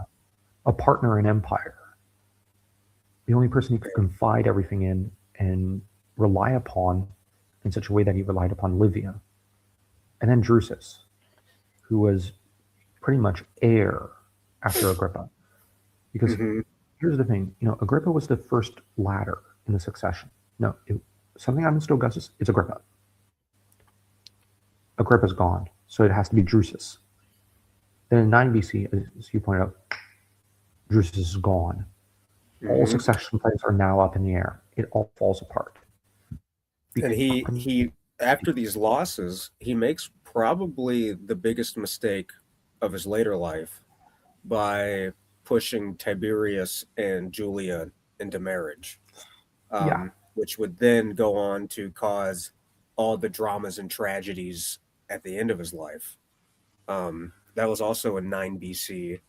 a partner in empire. The only person he could confide everything in and rely upon in such a way that he relied upon Livia. And then Drusus, who was pretty much heir after Agrippa. Because Hmm. here's the thing, Agrippa was the first ladder in the succession. No, something happens to Augustus, it's Agrippa. Agrippa's gone, so it has to be Drusus. Then in 9 BC, as you pointed out, Drusus is gone. All Hmm. succession plans are now up in the air. It all falls apart. And Because he after these losses, he makes probably the biggest mistake of his later life by pushing Tiberius and Julia into marriage, yeah, which would then go on to cause all the dramas and tragedies at the end of his life. That was also in 9 BC.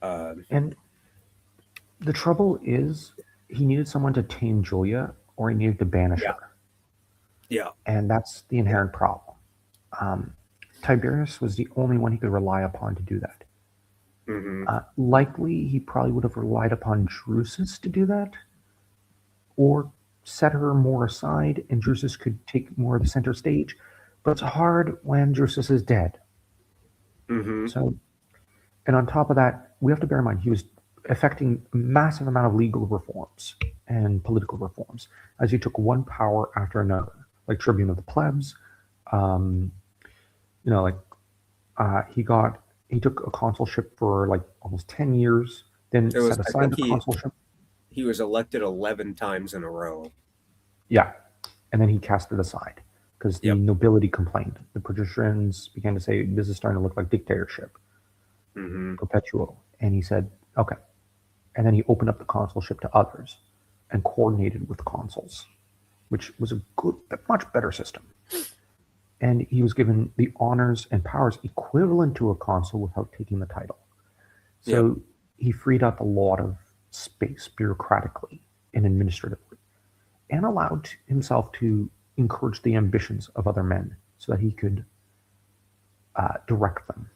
Uh, and the trouble is he needed someone to tame Julia or he needed to banish yeah, her. yeah, And that's the yeah. inherent problem. Um, Tiberius was the only one he could rely upon to do that. Mm-hmm. Likely, he probably would have relied upon Drusus to do that, or set her more aside, and Drusus could take more of the center stage. But it's hard when Drusus is dead. Mm-hmm. So, and on top of that, we have to bear in mind he was effecting a massive amount of legal reforms and political reforms as he took one power after another, like tribune of the plebs. Um, like he took a consulship for like almost 10 years, then It was. set I aside think the consulship. he was elected 11 times in a row. Yeah, and then he cast it aside because the Yep. nobility complained. The patricians began to say this is starting to look like dictatorship, Mm-hmm. perpetual. And he said, okay. And then he opened up the consulship to others and coordinated with consuls, which was a much better system. And he was given the honors and powers equivalent to a consul without taking the title. Yep. So he freed up a lot of space bureaucratically and administratively, and allowed himself to encourage the ambitions of other men so that he could direct them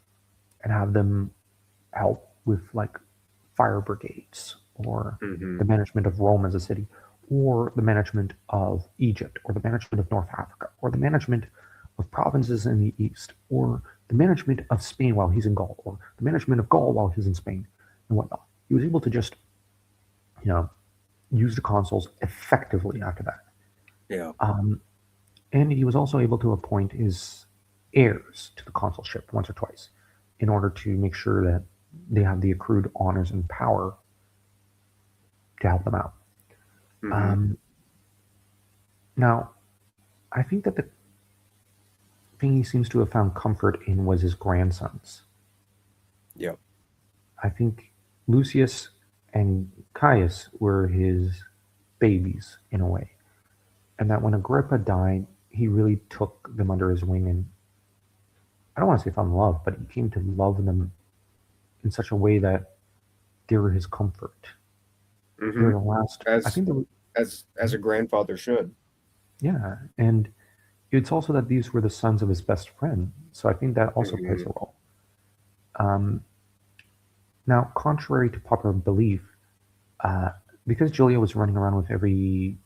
and have them help with like fire brigades or Mm-hmm. the management of Rome as a city or the management of Egypt or the management of North Africa or the management of provinces in the east or the management of Spain while he's in Gaul or the management of Gaul while he's in Spain and whatnot. He was able to just, you know, use the consuls effectively after that. Yeah. Um, and he was also able to appoint his heirs to the consulship once or twice in order to make sure that they have the accrued honors and power to help them out. Mm-hmm. Um, Now, I think that the thing he seems to have found comfort in was his grandsons. Yep. I think Lucius and Caius were his babies in a way, and that when Agrippa died, he really took them under his wing, and I don't want to say fell in love, but he came to love them in such a way that they were his comfort. They Mm-hmm. were the last. I As think they were. as a grandfather should. Yeah, and it's also that these were the sons of his best friend, so I think that also plays Mm-hmm. a role. Um, Now, contrary to popular belief, uh, because Julia was running around with every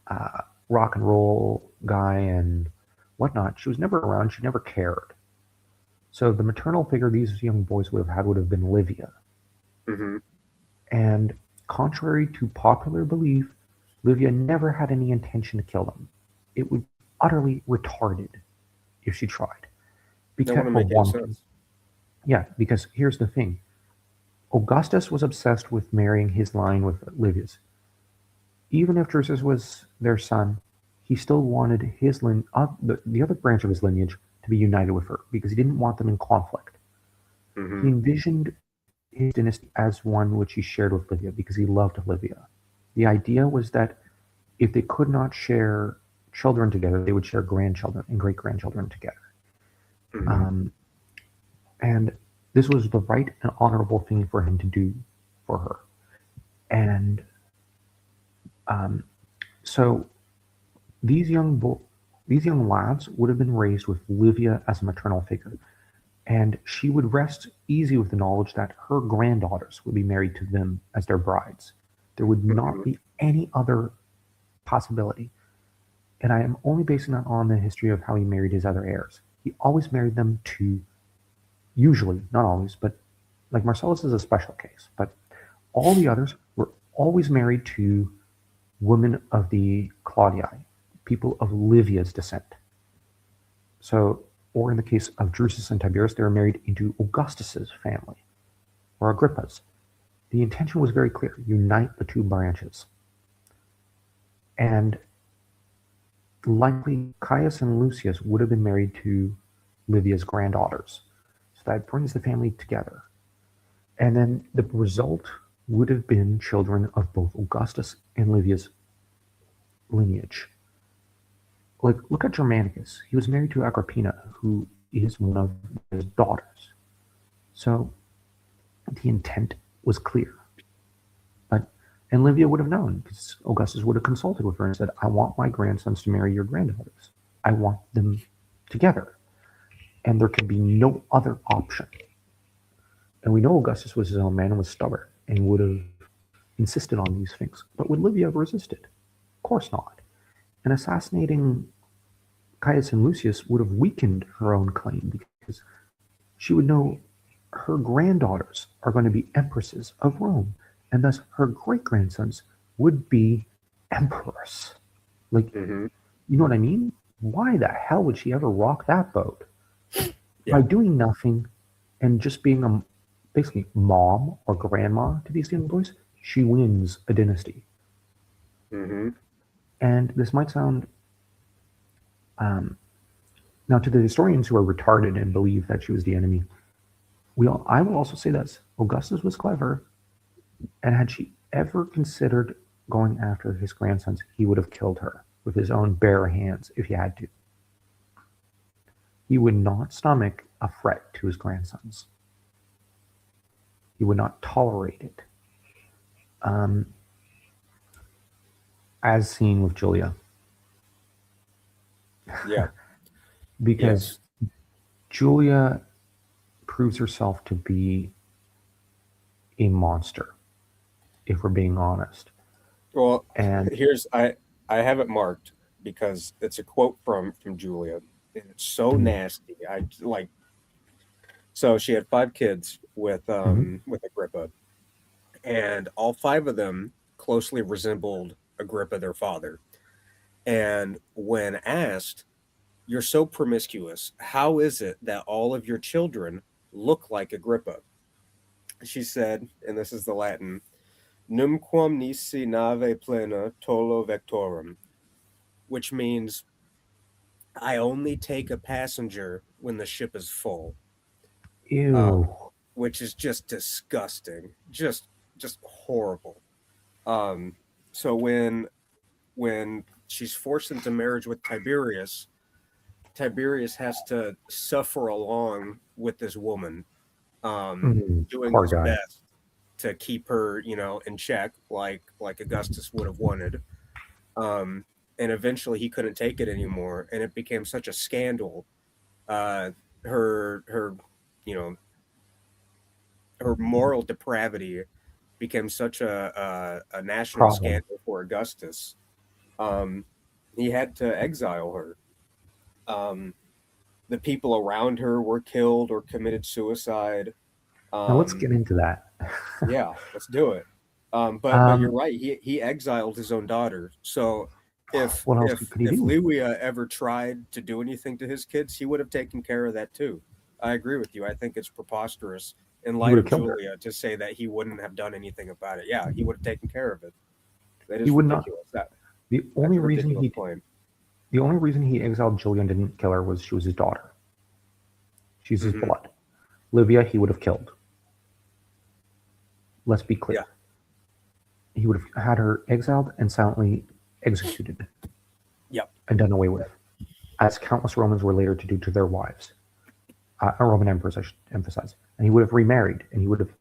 uh, rock and roll guy and whatnot, she was never around. She never cared. So the maternal figure these young boys would have had would have been Livia. Mm-hmm. And contrary to popular belief, Livia never had any intention to kill them. It would be utterly retarded if she tried. That Because wouldn't for make any one thing, sense. yeah, because here's the thing. Augustus was obsessed with marrying his line with Livia's. Even if Drusus was their son, he still wanted the other branch of his lineage to be united with her because he didn't want them in conflict. He Mm-hmm. envisioned his dynasty as one which he shared with Livia because he loved Livia. The idea was that if they could not share children together, they would share grandchildren and great grandchildren together. Mm-hmm. Um, and this was the right and honorable thing for him to do for her. And um, so these these young lads would have been raised with Livia as a maternal figure, and she would rest easy with the knowledge that her granddaughters would be married to them as their brides. There would not Mm-hmm. be any other possibility. And I am only basing that on the history of how he married his other heirs. He always married them to, usually, not always, but like Marcellus is a special case, but all the others were always married to women of the Claudii, people of Livia's descent. So, or in the case of Drusus and Tiberius, they were married into Augustus's family, or Agrippa's. The intention was very clear: unite the two branches. And likely Caius and Lucius would have been married to Livia's granddaughters. So that brings the family together. And then the result would have been children of both Augustus and Livia's lineage. Like, look at Germanicus. He was married to Agrippina, who is one of his daughters. So the intent was clear. But and Livia would have known because Augustus would have consulted with her and said, I want my grandsons to marry your granddaughters. I want them together. And there can be no other option. And we know Augustus was his own man and was stubborn and would have insisted on these things. But would Livia have resisted? Of course not. And assassinating Caius and Lucius would have weakened her own claim because she would know her granddaughters are going to be empresses of Rome, and thus her great grandsons would be emperors. Like, Mm-hmm. you know what I mean? Why the hell would she ever rock that boat? By Yeah. doing nothing and just being a basically mom or grandma to these young boys, she wins a dynasty. Mm-hmm. And this might sound um, now to the historians who are retarded and believe that she was the enemy. I will also say this: Augustus was clever, and had she ever considered going after his grandsons, he would have killed her with his own bare hands if he had to. He would not stomach a threat to his grandsons. He would not tolerate it, um, as seen with Julia, Yeah. because Yes. Julia proves herself to be a monster, if we're being honest. Well, And here's I have it marked because it's a quote from Julia, and it's so mm, nasty. I like so she had 5 kids mhm, with Agrippa, and all 5 of them closely resembled Agrippa, their father. And when asked, "You're so promiscuous. How is it that all of your children look like Agrippa?" She said, and this is the Latin, "Numquam nisi nave plena tolo vectorum," which means I only take a passenger when the ship is full, uh, ew, which is just disgusting, just horrible. Um, so when she's forced into marriage with Tiberius, Tiberius has to suffer along with this woman, doing poor his guy. best to keep her, in check, like Augustus would have wanted. Um, and eventually he couldn't take it anymore, and it became such a scandal. Uh, her, you know, her moral depravity became such a national Problem. scandal for Augustus. Um, he had to exile her. Um, the people around her were killed or committed suicide. Now let's Um, get into that. yeah, let's do it. But you're Um, right. He exiled his own daughter. So if what else if could he if do? Lewia ever tried to do anything to his kids, he would have taken care of that too. I agree with you. I think it's preposterous in He light would have of killed her. Julia to say that he wouldn't have done anything about it. Yeah, he would have taken care of it. That He is would not. ridiculous. The That's only a reason ridiculous he claim. the only reason he exiled Julia and didn't kill her was she was his daughter. She's his Hmm. blood. Livia, he would have killed. Let's be Yeah. clear. He would have had her exiled and silently executed Yep. and done away with, as countless Romans were later to do to their wives, Roman emperors, I should emphasize. And he would have remarried, and he would have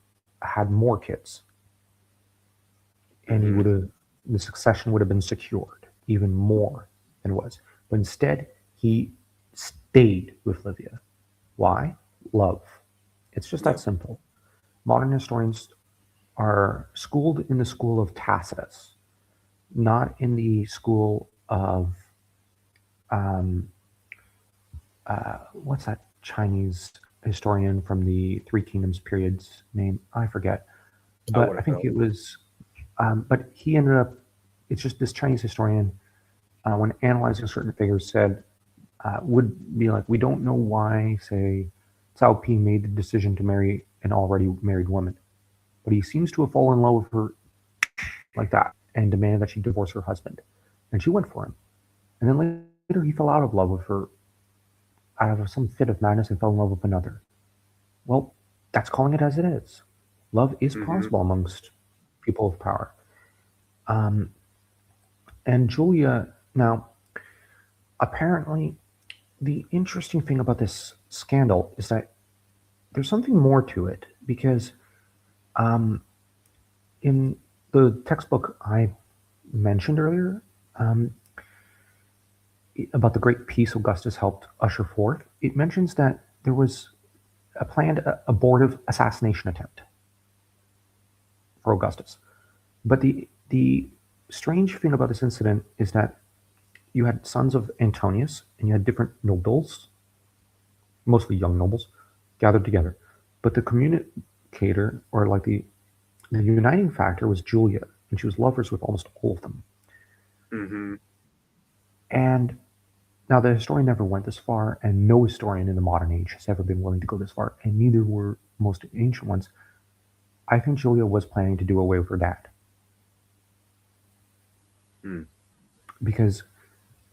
had more kids, and he Hmm. would have the succession would have been secured even more than it was. But instead, he stayed with Livia. Why? Love. It's just that Yep. simple. Modern historians are schooled in the school of Tacitus, not in the school of um, what's that Chinese historian from the Three Kingdoms periods name? I forget, I but I wouldn't think know. it was. But he ended up. It's just this Chinese historian, when analyzing certain figures, said would be like, we don't know why, say, Cao Pi made the decision to marry an already married woman, but he seems to have fallen in love with her like that and demanded that she divorce her husband, and she went for him. And then later he fell out of love with her out of some fit of madness and fell in love with another. Well, that's calling it as it is. Love is Hmm. possible amongst people of power. Um, and Julia, now, apparently, the interesting thing about this scandal is that there's something more to it because um, in the textbook I mentioned earlier um, about the great peace Augustus helped usher forth, it mentions that there was a planned abortive assassination attempt for Augustus. But the strange thing about this incident is that you had sons of Antonius and you had different nobles, mostly young nobles, gathered together. But the communicator, or like the uniting factor, was Julia, and she was lovers with almost all of them. Mm-hmm. And now the historian never went this far, and no historian in the modern age has ever been willing to go this far, and neither were most ancient ones. I think Julia was planning to do away with her dad. Mm. Because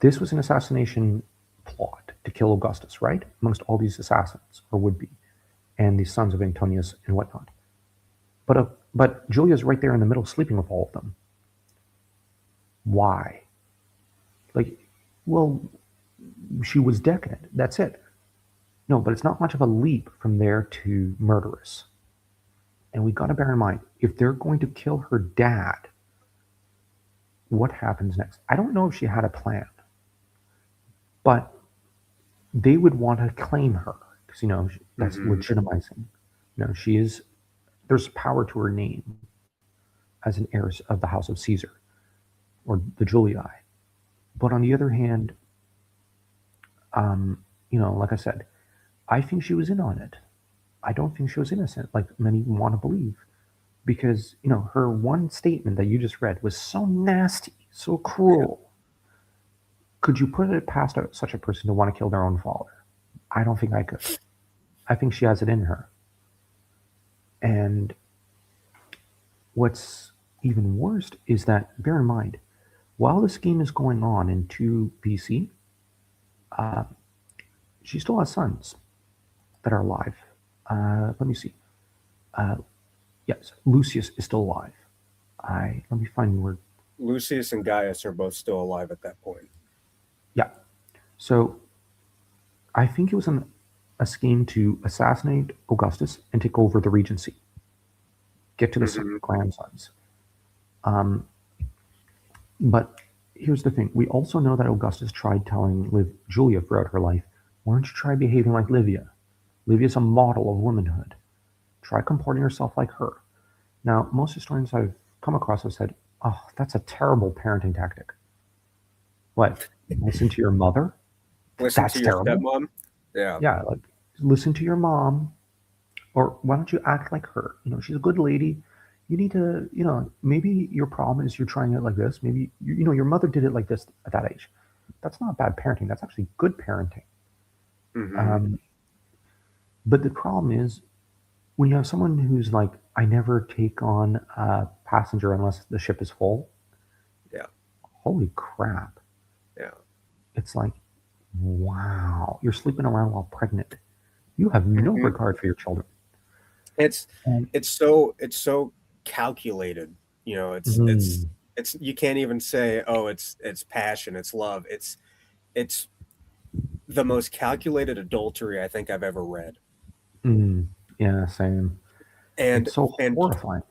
this was an assassination plot to kill Augustus, right? Amongst all these assassins, or would be, and the sons of Antonius and whatnot. But Julia's right there in the middle, sleeping with all of them. Why? Like, well, she was decadent. That's it. No, but it's not much of a leap from there to murderous. And we got to bear in mind, if they're going to kill her dad, what happens next? I don't know if she had a plan, but they would want to claim her because that's legitimizing. She is. There's power to her name as an heiress of the House of Caesar or the Julii. But on the other hand, like I said, I think she was in on it. I don't think she was innocent, like many want to believe, because her one statement that you just read was so nasty, so cruel. Could you put it past such a person to want to kill their own father? I don't think I could. I think she has it in her. And what's even worse is that, bear in mind, while the scheme is going on in 2 BC, she still has sons that are alive. Let me see. Yes, Lucius is still alive. Let me find where. Lucius and Gaius are both still alive at that point. Yeah. So I think it was a scheme to assassinate Augustus and take over the regency. Get to the grandsons. But here's the thing. We also know that Augustus tried telling Julia throughout her life, why don't you try behaving like Livia? Livia's a model of womanhood. Try comporting yourself like her. Now, most historians I've come across have said, oh, that's a terrible parenting tactic. What? Listen to your mother? Listen That's to your terrible. stepmom? Yeah. Yeah, like listen to your mom. Or why don't you act like her? She's a good lady. You need to, maybe your problem is you're trying it like this. Maybe, your mother did it like this at that age. That's not bad parenting. That's actually good parenting. But the problem is when you have someone who's like, I never take on a passenger unless the ship is full. Yeah. Holy crap. Yeah. It's like, wow, you're sleeping around while pregnant. You have no regard for your children. It's so calculated. It's you can't even say, oh, it's passion, it's love. It's the most calculated adultery I think I've ever read. Yeah, same. And It's so and horrifying.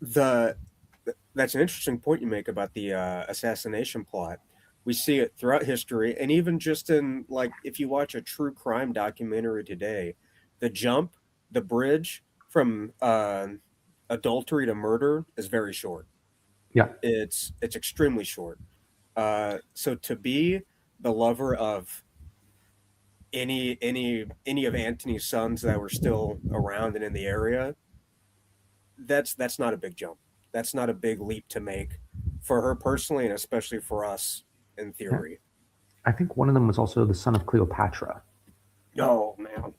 that's an interesting point you make about the assassination plot. We see it throughout history, and even just in, like, if you watch a true crime documentary today, the bridge from adultery to murder is very short. Yeah. It's extremely short. So to be the lover of any of Antony's sons that were still around and in the area, that's not a big jump. That's not a big leap to make for her personally, and especially for us in Yeah. theory. I think one of them was also the son of Cleopatra. Oh man.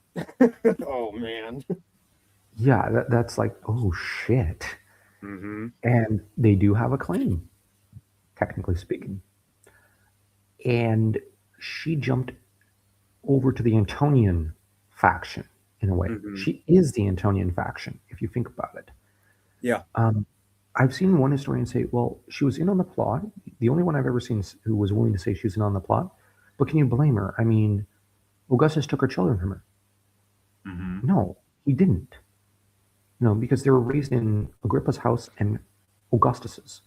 Oh man. Yeah, that's like, oh shit. And they do have a claim, technically speaking. And she jumped over to the Antonian faction in a way. She is the Antonian faction, if you think about it. Yeah. I've seen one historian say, well, she was in on the plot. The only one I've ever seen who was willing to say she was in on the plot. But can you blame her? I mean, Augustus took her children from her. No, he didn't. No, because they were raised in Agrippa's house and Augustus's.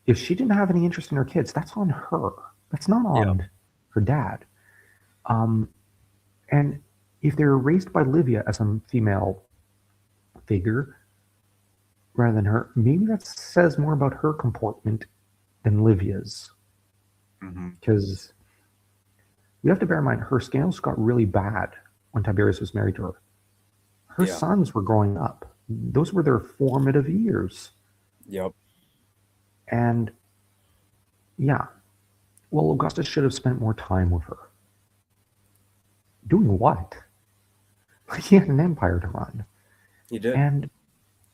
If she didn't have any interest in her kids, that's on her. That's not on her dad. And if they're raised by Livia as a female figure rather than her, maybe that says more about her comportment than Livia's. Mm-hmm. Because we have to bear in mind her scales got really bad when Tiberius was married to her. Her Yeah. sons were growing up. Those were their formative years. Yep. And yeah, well, Augustus should have spent more time with her. Doing what? He had an empire to run. He did. And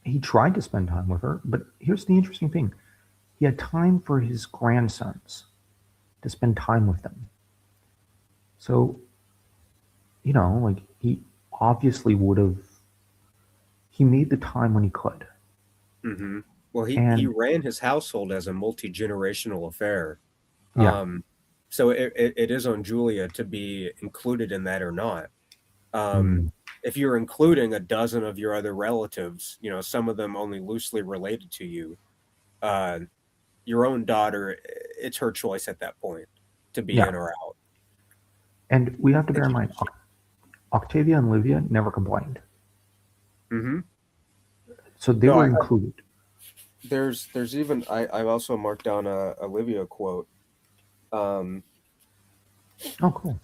he tried to spend time with her, but here's the interesting thing. He had time for his grandsons to spend time with them. So, like he obviously would have, he made the time when he could. Mm-hmm. Well, he And ran his household as a multi-generational affair. yeah, So it is on Julia to be included in that or not. Um, mm, if you're including a dozen of your other relatives, some of them only loosely related to you, uh, your own daughter, it's her choice at that point to be yeah. in or out. And we have to And bear in mind, Octavia and Livia never complained. mm-hmm. So they No, were included. there's even I also marked down a Olivia quote. Um, Oh, cool.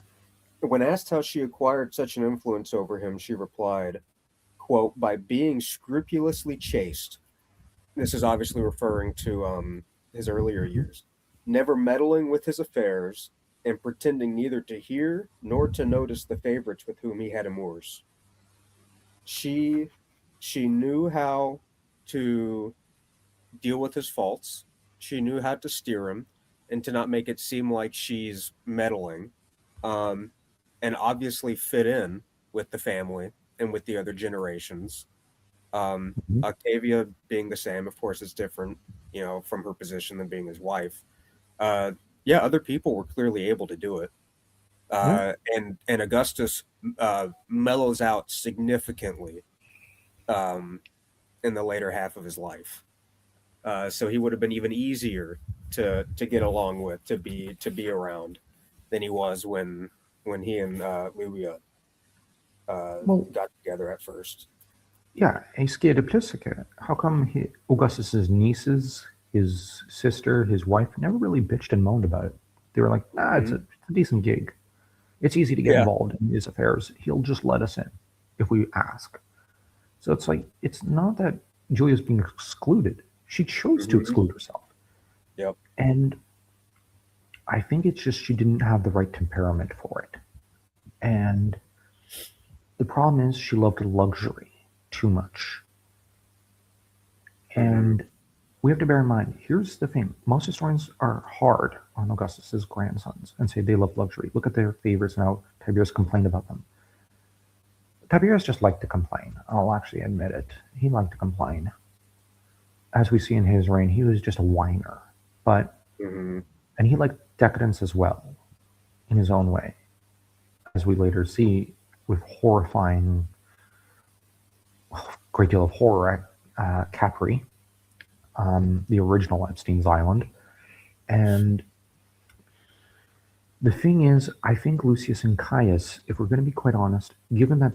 when asked how she acquired such an influence over him, she replied, quote, by being scrupulously chaste. This is obviously referring to his earlier Mhm. years, never meddling with his affairs, and pretending neither to hear nor to notice the favorites with whom he had amours. She she knew how to deal with his faults. She knew how to steer him and to not make it seem like she's meddling, um, and obviously fit in with the family and with the other generations. Mhm. Octavia being the same, of course, is different, from her position than being his wife. Uh, yeah, other people were clearly able to do it. Yeah. And Augustus mellows out significantly um, in the later half of his life. So he would have been even easier to get along with, to be around, than he was when he and Livia Well, got together at first. yeah, a Sciadoplistica. How come Augustus's nieces, his sister, his wife never really bitched and moaned about it? They were like, it's Hmm. a decent gig. It's easy to get Yeah. involved in his affairs. He'll just let us in if we ask. So it's like, it's not that Julia's being excluded. She chose to Hmm. exclude herself. Yep. And I think it's just she didn't have the right temperament for it. And the problem is she loved luxury too much. Hmm. And we have to bear in mind, here's the thing. Most historians are hard on Augustus's grandsons and say they love luxury. Look at their favorites and how Tiberius complained about them. Tiberius just liked to complain. I'll actually admit it. He liked to complain. As we see in his reign, he was just a whiner. But Hmm. and he liked decadence as well, in his own way, as we later see with horrifying, great deal of horror at Capri, the original Epstein's Island. And the thing is, I think Lucius and Caius, if we're going to be quite honest, given that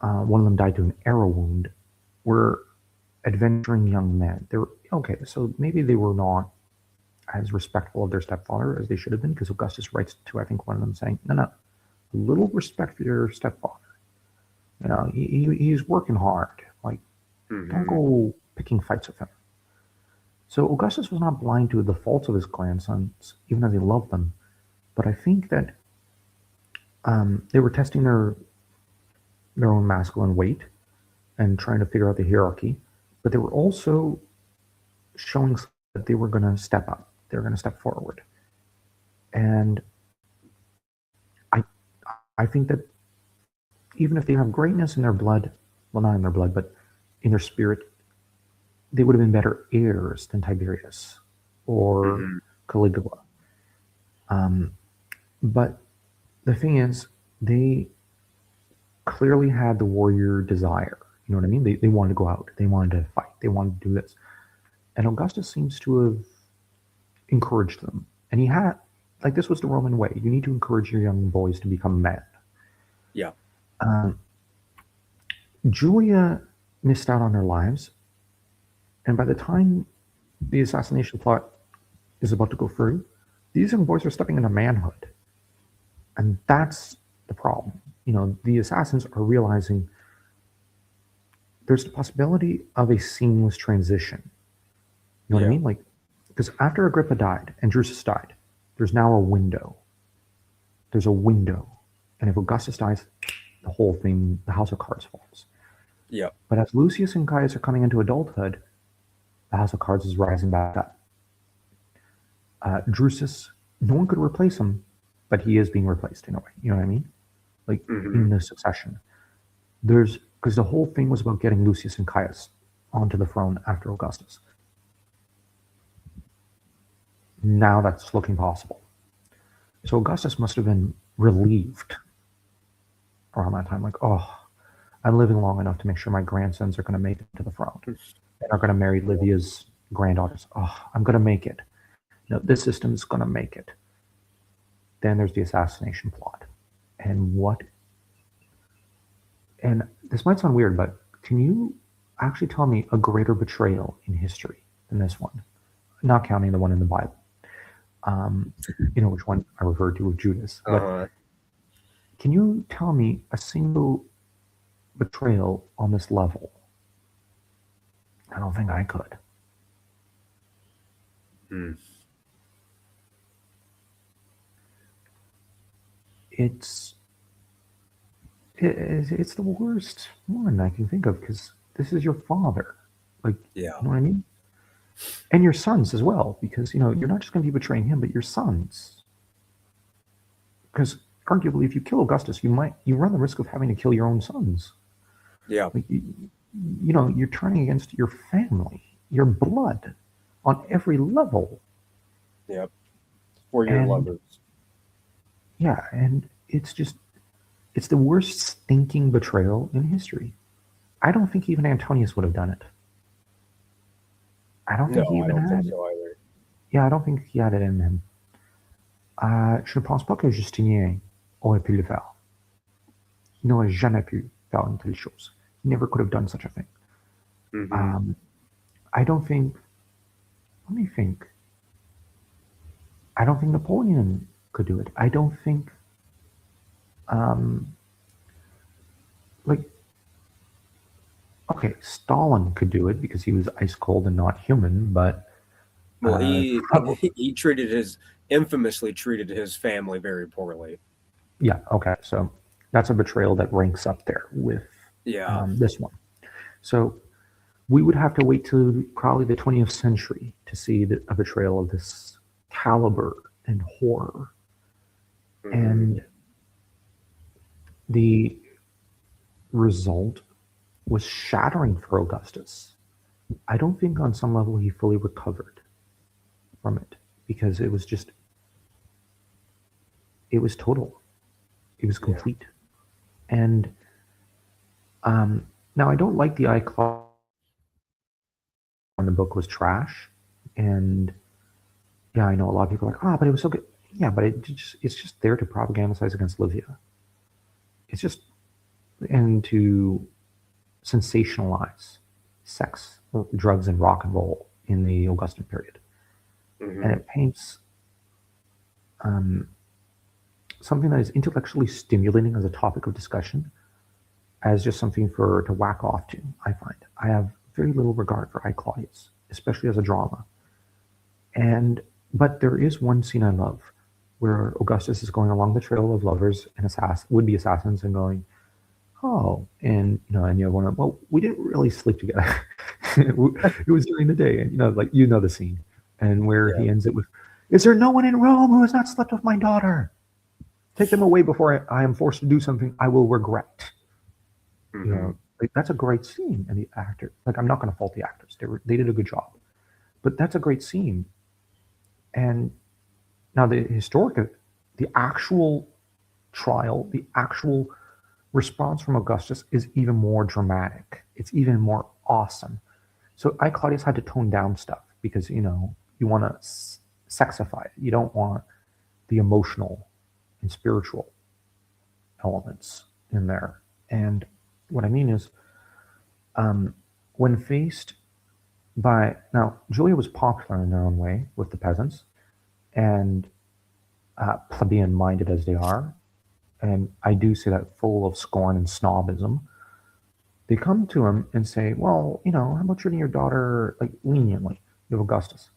one of them died to an arrow wound, were adventuring young men. They were okay, so maybe they were not as respectful of their stepfather as they should have been, because Augustus writes to, I think, one of them saying, no, a little respect for your stepfather. He's working hard. Like, don't Hmm. go picking fights with him. So Augustus was not blind to the faults of his grandsons, even as he loved them. But I think that they were testing their own masculine weight and trying to figure out the hierarchy. But they were also showing that they were going to step up. They were going to step forward. And I, I think that even if they have greatness in their blood, well, not in their blood, but in their spirit, they would have been better heirs than Tiberius or Hmm. Caligula. Um, but the thing is, they clearly had the warrior desire. You know what I mean? They wanted to go out, they wanted to fight, they wanted to do this. And Augustus seems to have encouraged them. And he had, like, this was the Roman way. You need to encourage your young boys to become men. Yeah. Um, Julia missed out on their lives, and by the time the assassination plot is about to go through, these young boys are stepping into manhood, and that's the problem. The assassins are realizing there's the possibility of a seamless transition. You know what I Yeah. mean? Like, because after Agrippa died and Drusus died, there's now a window. There's a window, and if Augustus dies, the whole thing, the house of cards falls. Yep. But as Lucius and Caius are coming into adulthood, the house of cards is rising back up. Drusus, no one could replace him, but he is being replaced in a way. You know what I mean? Like in the succession, because the whole thing was about getting Lucius and Caius onto the throne after Augustus. Now that's looking possible. So Augustus must have been relieved around that time, like, oh, I'm living long enough to make sure my grandsons are going to make it to the throne and are going to marry Livia's granddaughters. Oh, I'm going to make it. No, this system is going to make it. Then there's the assassination plot. And this might sound weird, but can you actually tell me a greater betrayal in history than this one? Not counting the one in the Bible. Which one I referred to with Judas. But can you tell me a single betrayal on this level? I don't think I could. It's the worst one I can think of, because this is your father. Like, Yeah. you know what I mean? And your sons as well, because, you're not just going to be betraying him, but your sons. Because arguably, if you kill Augustus, you run the risk of having to kill your own sons. Yeah. Like, you're turning against your family, your blood, on every level. Yep. Or your lovers. Yeah, and it's the worst stinking betrayal in history. I don't think even Antonius would have done it. I don't think he even I don't had. think so either. Yeah, I don't think he had it in him. Je ne pense pas que Justinien aurait pu le faire. Il n'aurait jamais pu faire une telle chose. He never could have done such a thing. I don't think. Let me think. I don't think Napoleon could do it. I don't think. Like, okay, Stalin could do it because he was ice cold and not human, but well, he infamously treated his family very poorly. Yeah, okay, so that's a betrayal that ranks up there with this one. So we would have to wait till probably the 20th century to see a betrayal of this caliber and horror. And the result was shattering for Augustus. I don't think on some level he fully recovered from it, because it was total. It was complete. And now I don't like the iCloud when the book was trash. And yeah, I know a lot of people are like, but it was so good. Yeah, but it's just there to propagandize against Livia. It's just, and to sensationalize sex, drugs, and rock and roll in the Augustan period. And it paints something that is intellectually stimulating as a topic of discussion as just something to whack off to. I find I have very little regard for I Claudius, especially as a drama. But there is one scene I love, where Augustus is going along the trail of lovers and would-be assassins, and going, oh, and and you have one, well, we didn't really sleep together. It was during the day, and the scene, and where he ends it with, is there no one in Rome who has not slept with my daughter? Take them away before I am forced to do something I will regret. That's a great scene, and the actor, I'm not going to fault the actors; they did a good job, but that's a great scene. And now the actual trial, the actual response from Augustus is even more dramatic. It's even more awesome. So Claudius had to tone down stuff because you want to sexify it. You don't want the emotional and spiritual elements in there. And what I mean is, um, when faced by now, Julia was popular in their own way with the peasants, and plebeian minded as they are, and I do say that full of scorn and snobism. They come to him and say, "Well, how about treating your daughter like leniently, you have Augustus?"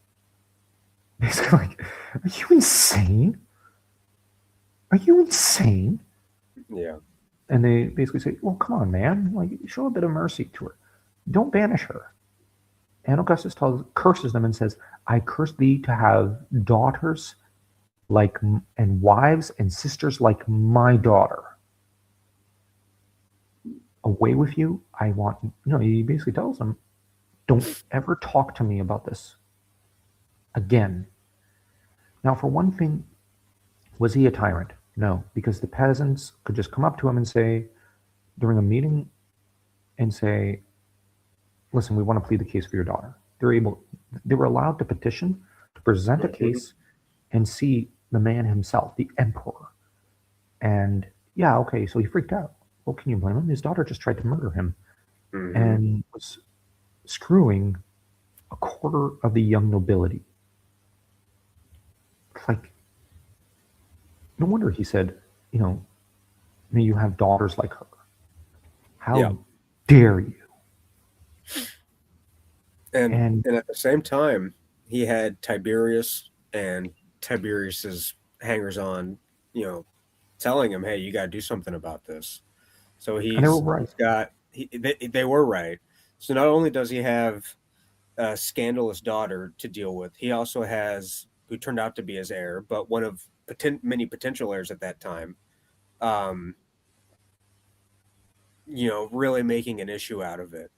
Basically, like, are you insane? Are you insane? Yeah. And they basically say, "Well, come on, man, like show a bit of mercy to her. Don't banish her." And Augustus curses them and says, "I curse thee to have daughters like and wives and sisters like my daughter. Away with you! I want." He basically tells them, "Don't ever talk to me about this again." Now, for one thing, was he a tyrant? No, because the peasants could just come up to him and say, during a meeting, and say, "Listen, we want to plead the case for your daughter." They were allowed to petition to present a Mm-hmm. case and see the man himself, the emperor. And yeah, okay, so he freaked out. Well, can you blame him? His daughter just tried to murder him Mm-hmm. and was screwing a quarter of the young nobility. It's like, no wonder he said, you know, may you have daughters like her. Yeah. How dare you? And And and at the same time, he had Tiberius and Tiberius's hangers on, you know, telling him, "Hey, you got to do something about this." So they were he's right. he's got they were right. So not only does he have a scandalous daughter to deal with, he also has who turned out to be his heir, but one of many potential heirs at that time. Um, really making an issue out of it,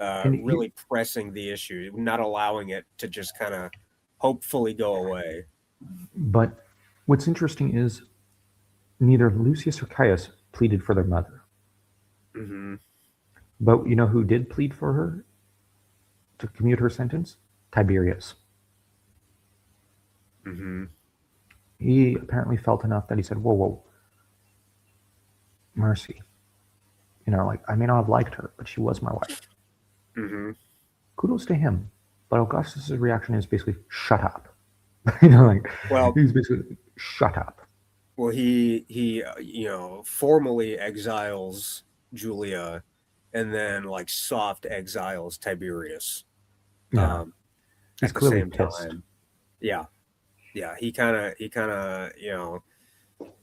And really pressing the issue, not allowing it to just kind of hopefully go away. but what's interesting is neither Lucius or Caius pleaded for their mother. Mm-hmm. But you know who did plead for her to commute her sentence? Tiberius. Mm-hmm. He apparently felt enough that he said, "Whoa, whoa, mercy. Like I may not have liked her, but she was my wife." Mm-hmm. Kudos to him. But Augustus's reaction is basically, "Shut up." Like Well, he's basically, "Shut up." he formally exiles Julia, and then like soft exiles Tiberius. Yeah, Um, he's at the clearly same pissed. time, yeah, yeah, he kind of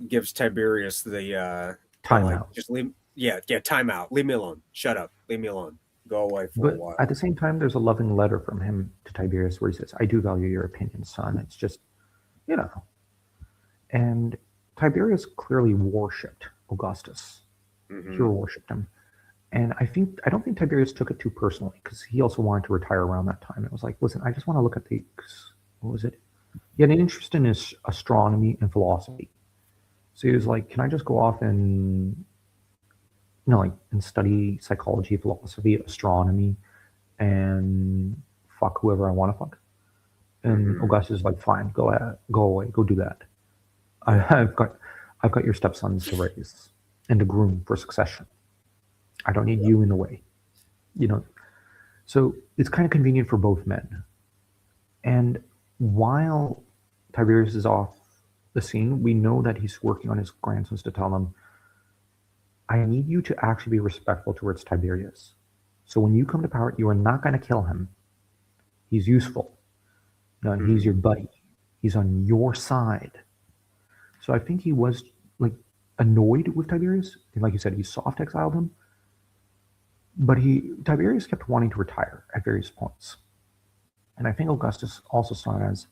gives Tiberius the like Timeout. just leave, yeah, time out, leave me alone, shut up, leave me alone, go away for a But at while. the same time, there's a loving letter from him to Tiberius where he says, "I do value your opinion, son. It's just, you know." And Tiberius clearly worshipped Augustus. Mm-hmm. Pure worshipped him. And I don't think Tiberius took it too personally because he also wanted to retire around that time. It was like, listen, I just want to look at what was it? He had an interest in his astronomy and philosophy. So he was like, can I just go off and, like, and study psychology, philosophy, astronomy, and fuck whoever I want to fuck? And Mm-hmm. Augustus is like, fine, go ahead, go away, go do that. Yeah. I've got, I've got your stepsons to raise and to groom for succession. I don't need Yeah. you in the way, you know. So it's kind of convenient for both men. And while Tiberius is off the scene, we know that he's working on his grandsons to tell them, "I need you to actually be respectful towards Tiberius. So when you come to power, you are not going to kill him. He's useful. No, he's Mm-hmm. your buddy. He's on your side." So I think he was like annoyed with Tiberius. And like you said, he soft exiled him. But Tiberius kept wanting to retire at various points. And I think Augustus also saw it as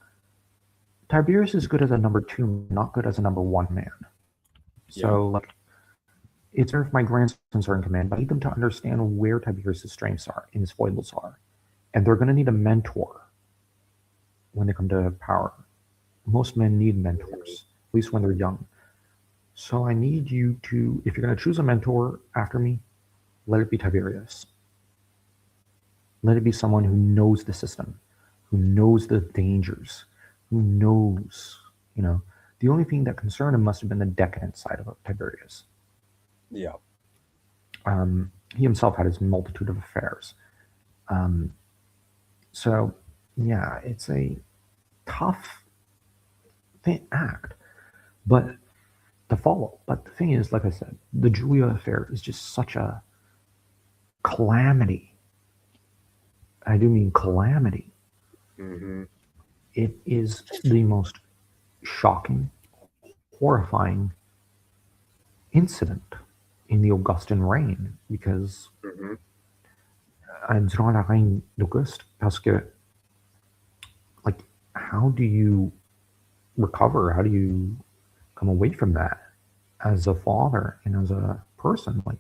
Tiberius is good as a number two, not good as a number one man. Yeah. So like it's better if my grandsons are in command, but I need them to understand where Tiberius' strengths are and his foibles are. And they're gonna need a mentor when they come to power. Most men need Mm-hmm. mentors, at least when they're young. So I need you to, if you're gonna choose a mentor after me, let it be Tiberius. Let it be someone who knows the system, who knows the dangers, who knows, you know. The only thing that concerned him must have been the decadent side of Tiberius. Yeah. He himself had his multitude of affairs. Um, so, yeah, it's a tough act, but to follow. But the thing is, like I said, the Julia affair is just such a calamity. I do mean calamity. Mm-hmm. It is the most shocking, horrifying incident in the Augustan reign because Mm-hmm. durant la règne d'Auguste, parce que, like, how do you recover? How do you come away from that as a father and as a person? Like,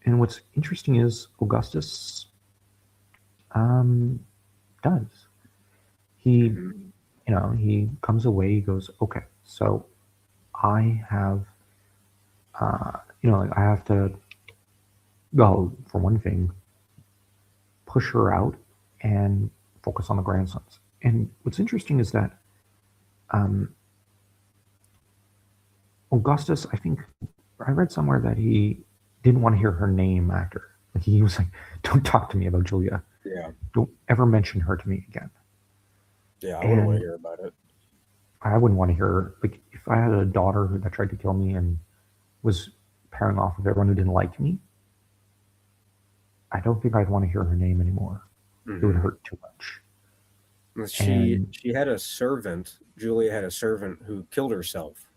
and what's interesting is Augustus um, does. He, Mm-hmm. he comes away. He goes, okay, so I have, like I have to go for one thing, push her out and focus on the grandsons. And what's interesting is that um, Augustus, I think I read somewhere that he didn't want to hear her name after. Like he was like, "Don't talk to me about Julia. Yeah. Don't ever mention her to me again." Yeah. I wouldn't want to And hear about it. I wouldn't want to hear her. Like if I had a daughter that tried to kill me and was pairing off with everyone who didn't like me, I don't think I'd want to hear her name anymore. It would Mm-hmm. hurt too much. And She had a servant. Julia had a servant who killed herself.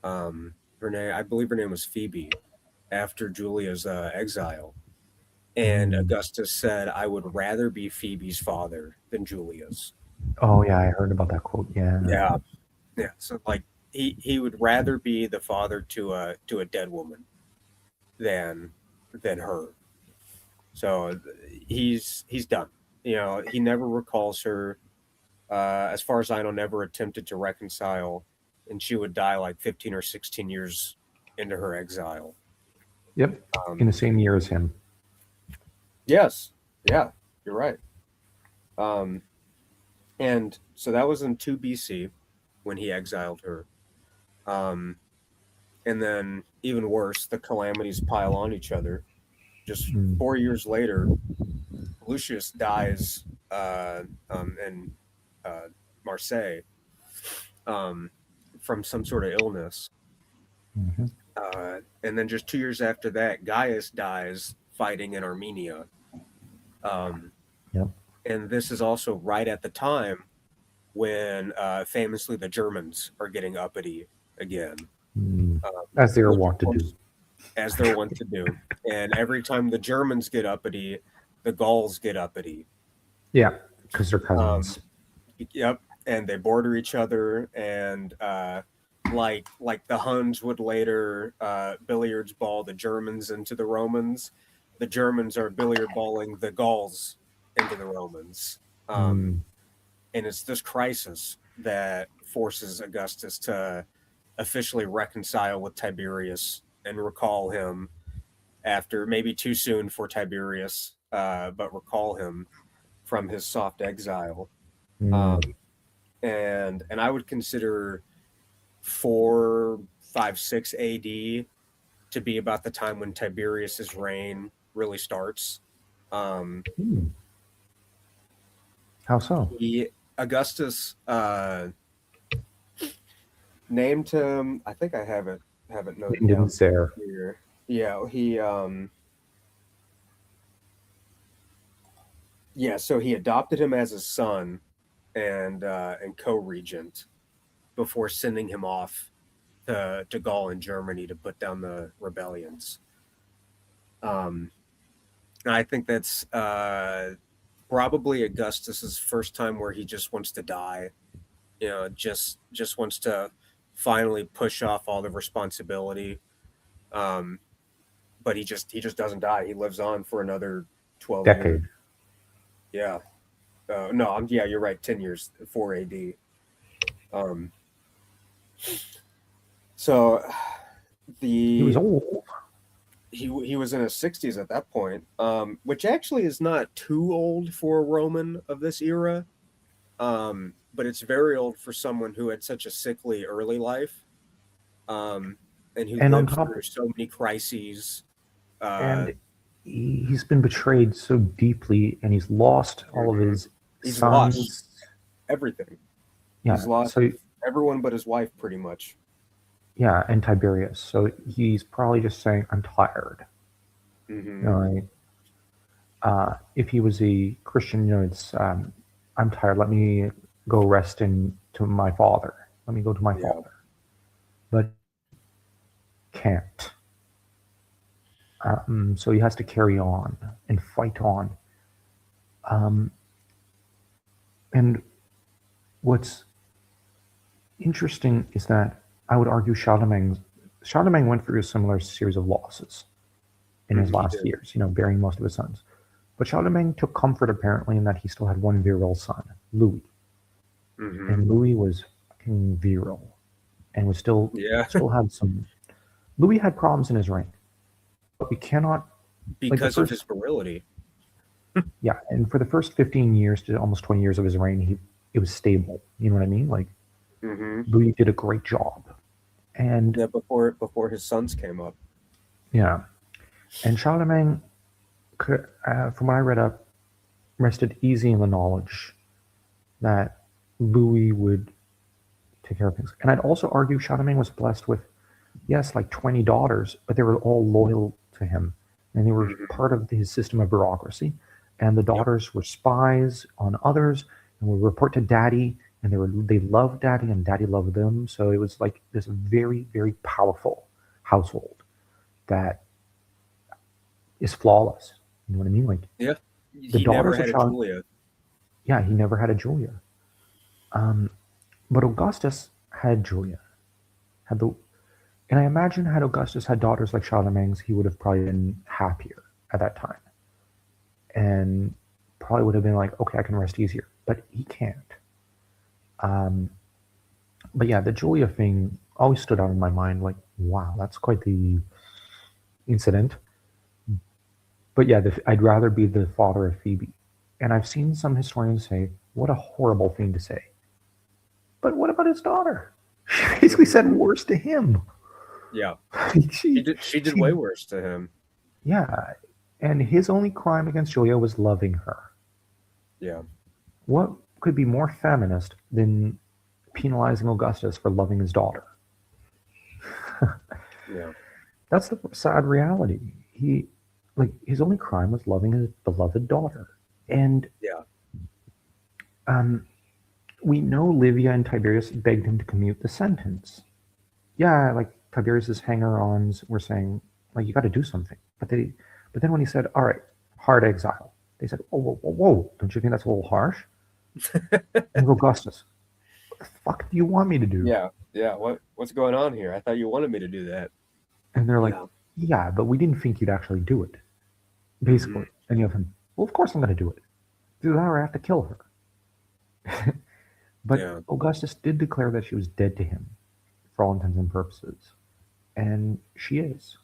Her name, I believe, her name was Phoebe. After Julia's exile, and mm, Augustus said, "I would rather be Phoebe's father than Julia's." oh yeah, I heard about that quote. Yeah. Yeah, yeah. So like he would rather be the father to a dead woman than her. So he's done. He never recalls her. As far as I know, never attempted to reconcile, and she would die like 15 or 16 years into her exile. Yep. In Um, the same year as him. yes, yeah, you're right. Um, and so that was in 2 BC when he exiled her. Um, and then, even worse, the calamities pile on each other. Just Mm, 4 years later, Lucius dies in uh, Marseille um, from some sort of illness. hmm And then just 2 years after that, Gaius dies fighting in Armenia. Um, Yep. and this is also right at the time when famously the Germans are getting uppity again, Mm. As they are which of wont to do. course, as they're wont to do. And every time the Germans get uppity, the Gauls get uppity. Yeah, because they're Um, cousins. yep, and they border each other, and like the Huns would later billiards ball the Germans into the Romans, the Germans are billiard balling the Gauls into the Romans. Um, Mm. and it's this crisis that forces Augustus to officially reconcile with Tiberius and recall him after maybe too soon for Tiberius, but recall him from his soft exile. Um, Mm. and I would consider 456 AD to be about the time when Tiberius's reign really starts. Um, Mm. How so? he Augustus named him. I think I have it noted Named in down Zer. here. Yeah, so he adopted him as his son and co-regent before sending him off to Gaul and Germany to put down the rebellions. Um, and I think that's probably Augustus's first time where he just wants to die. Just wants to finally push off all the responsibility. Um, but he just doesn't die. He lives on for another 12 years. Decade. Yeah. No, yeah, you're right. 10 years, 4 AD. Um, so He was the old. he was in his 60s at that point, which actually is not too old for a Roman of this era. But it's very old for someone who had such a sickly early life, and who And on lived top, through so many crises. Uh, and he's been betrayed so deeply, and he's lost all of mhm. his He's lost sons. everything. He's Yeah, lost so everyone but his wife, pretty much. yeah, and Tiberius. So he's probably just saying, "I'm tired." You Hmm. know, like, if he was a Christian, it's I'm tired. Let me go rest in to my father. Let me go to my Yeah. father. But he can't. So he has to carry on and fight on. Um, and what's interesting is that I would argue Charlemagne went through a similar series of losses in his He last did. years, burying most of his sons. But Charlemagne took comfort apparently in that he still had one virile son, Louis, Hmm. and Louis was fucking virile and was Yeah. still had some. Louis had problems in his reign, but we cannot like the Because of first his virility. yeah, and for the first 15 years to almost 20 years of his reign, he it was stable. You know what I mean? Like Hmm. Louis did a great job, and Yeah, before his sons came up. yeah, and Charlemagne, from what I read up, rested easy in the knowledge that Louis would take care of things. And I'd also argue Charlemagne was blessed with, yes, like 20 daughters, but they were all loyal to him. And they were Hmm. part of his system of bureaucracy. And the Yep. daughters were spies on others and would report to daddy. And they loved daddy and daddy loved them. So it was like this very, very powerful household that is flawless. You know what I mean? Like Yeah. the He never daughters of had a Charlemagne, Julia. yeah, he never had a Julia. Um, but Augustus had Julia, had the And I imagine had Augustus had daughters like Charlemagne's, he would have probably been happier at that time and probably would have been like, okay, I can rest easier. But he can't. Um, but yeah, the Julia thing always stood out in my mind like, wow, that's quite the incident. But yeah, I'd rather be the father of Phoebe. And I've seen some historians say, what a horrible thing to say. But what about his daughter? She basically Hmm. said worse to him. Yeah. she, She did way she, worse to him. yeah. And his only crime against Julia was loving her. Yeah. What could be more feminist than penalizing Augustus for loving his daughter? Yeah. That's the sad reality. Like, his only crime was loving his beloved daughter. And Yeah. um, we know Livia and Tiberius begged him to commute the sentence. Yeah, like Tiberius's hanger-ons were saying, like, you got to do something. But then when he said, all right, hard exile, they said, whoa, whoa, whoa, whoa, don't you think that's a little harsh? And Augustus, what the fuck do you want me to do? Yeah. Yeah. What's going on here? I thought you wanted me to do that. And they're like, Yeah. yeah, but we didn't think you'd actually do it, Hmm. basically. And you have him, well, of course I'm going to do it. Do that or I have to kill her. But Yeah. Augustus did declare that she was dead to him for all intents and purposes. And she is.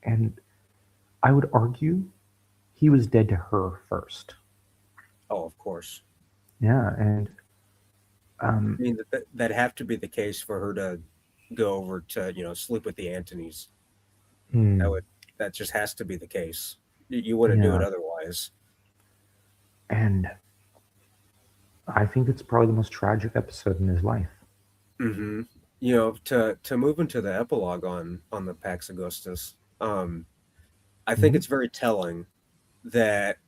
And I would argue he was dead to her first. Oh, of course. Yeah. And um, I mean, that'd have to be the case for her to go over to, sleep with the Antonies. That hmm, would that just has to be the case. You wouldn't do it yeah. otherwise. And I think it's probably the most tragic episode in his life. Hmm. To move into the epilogue on the Pax Augustus, I think Hmm. it's very telling that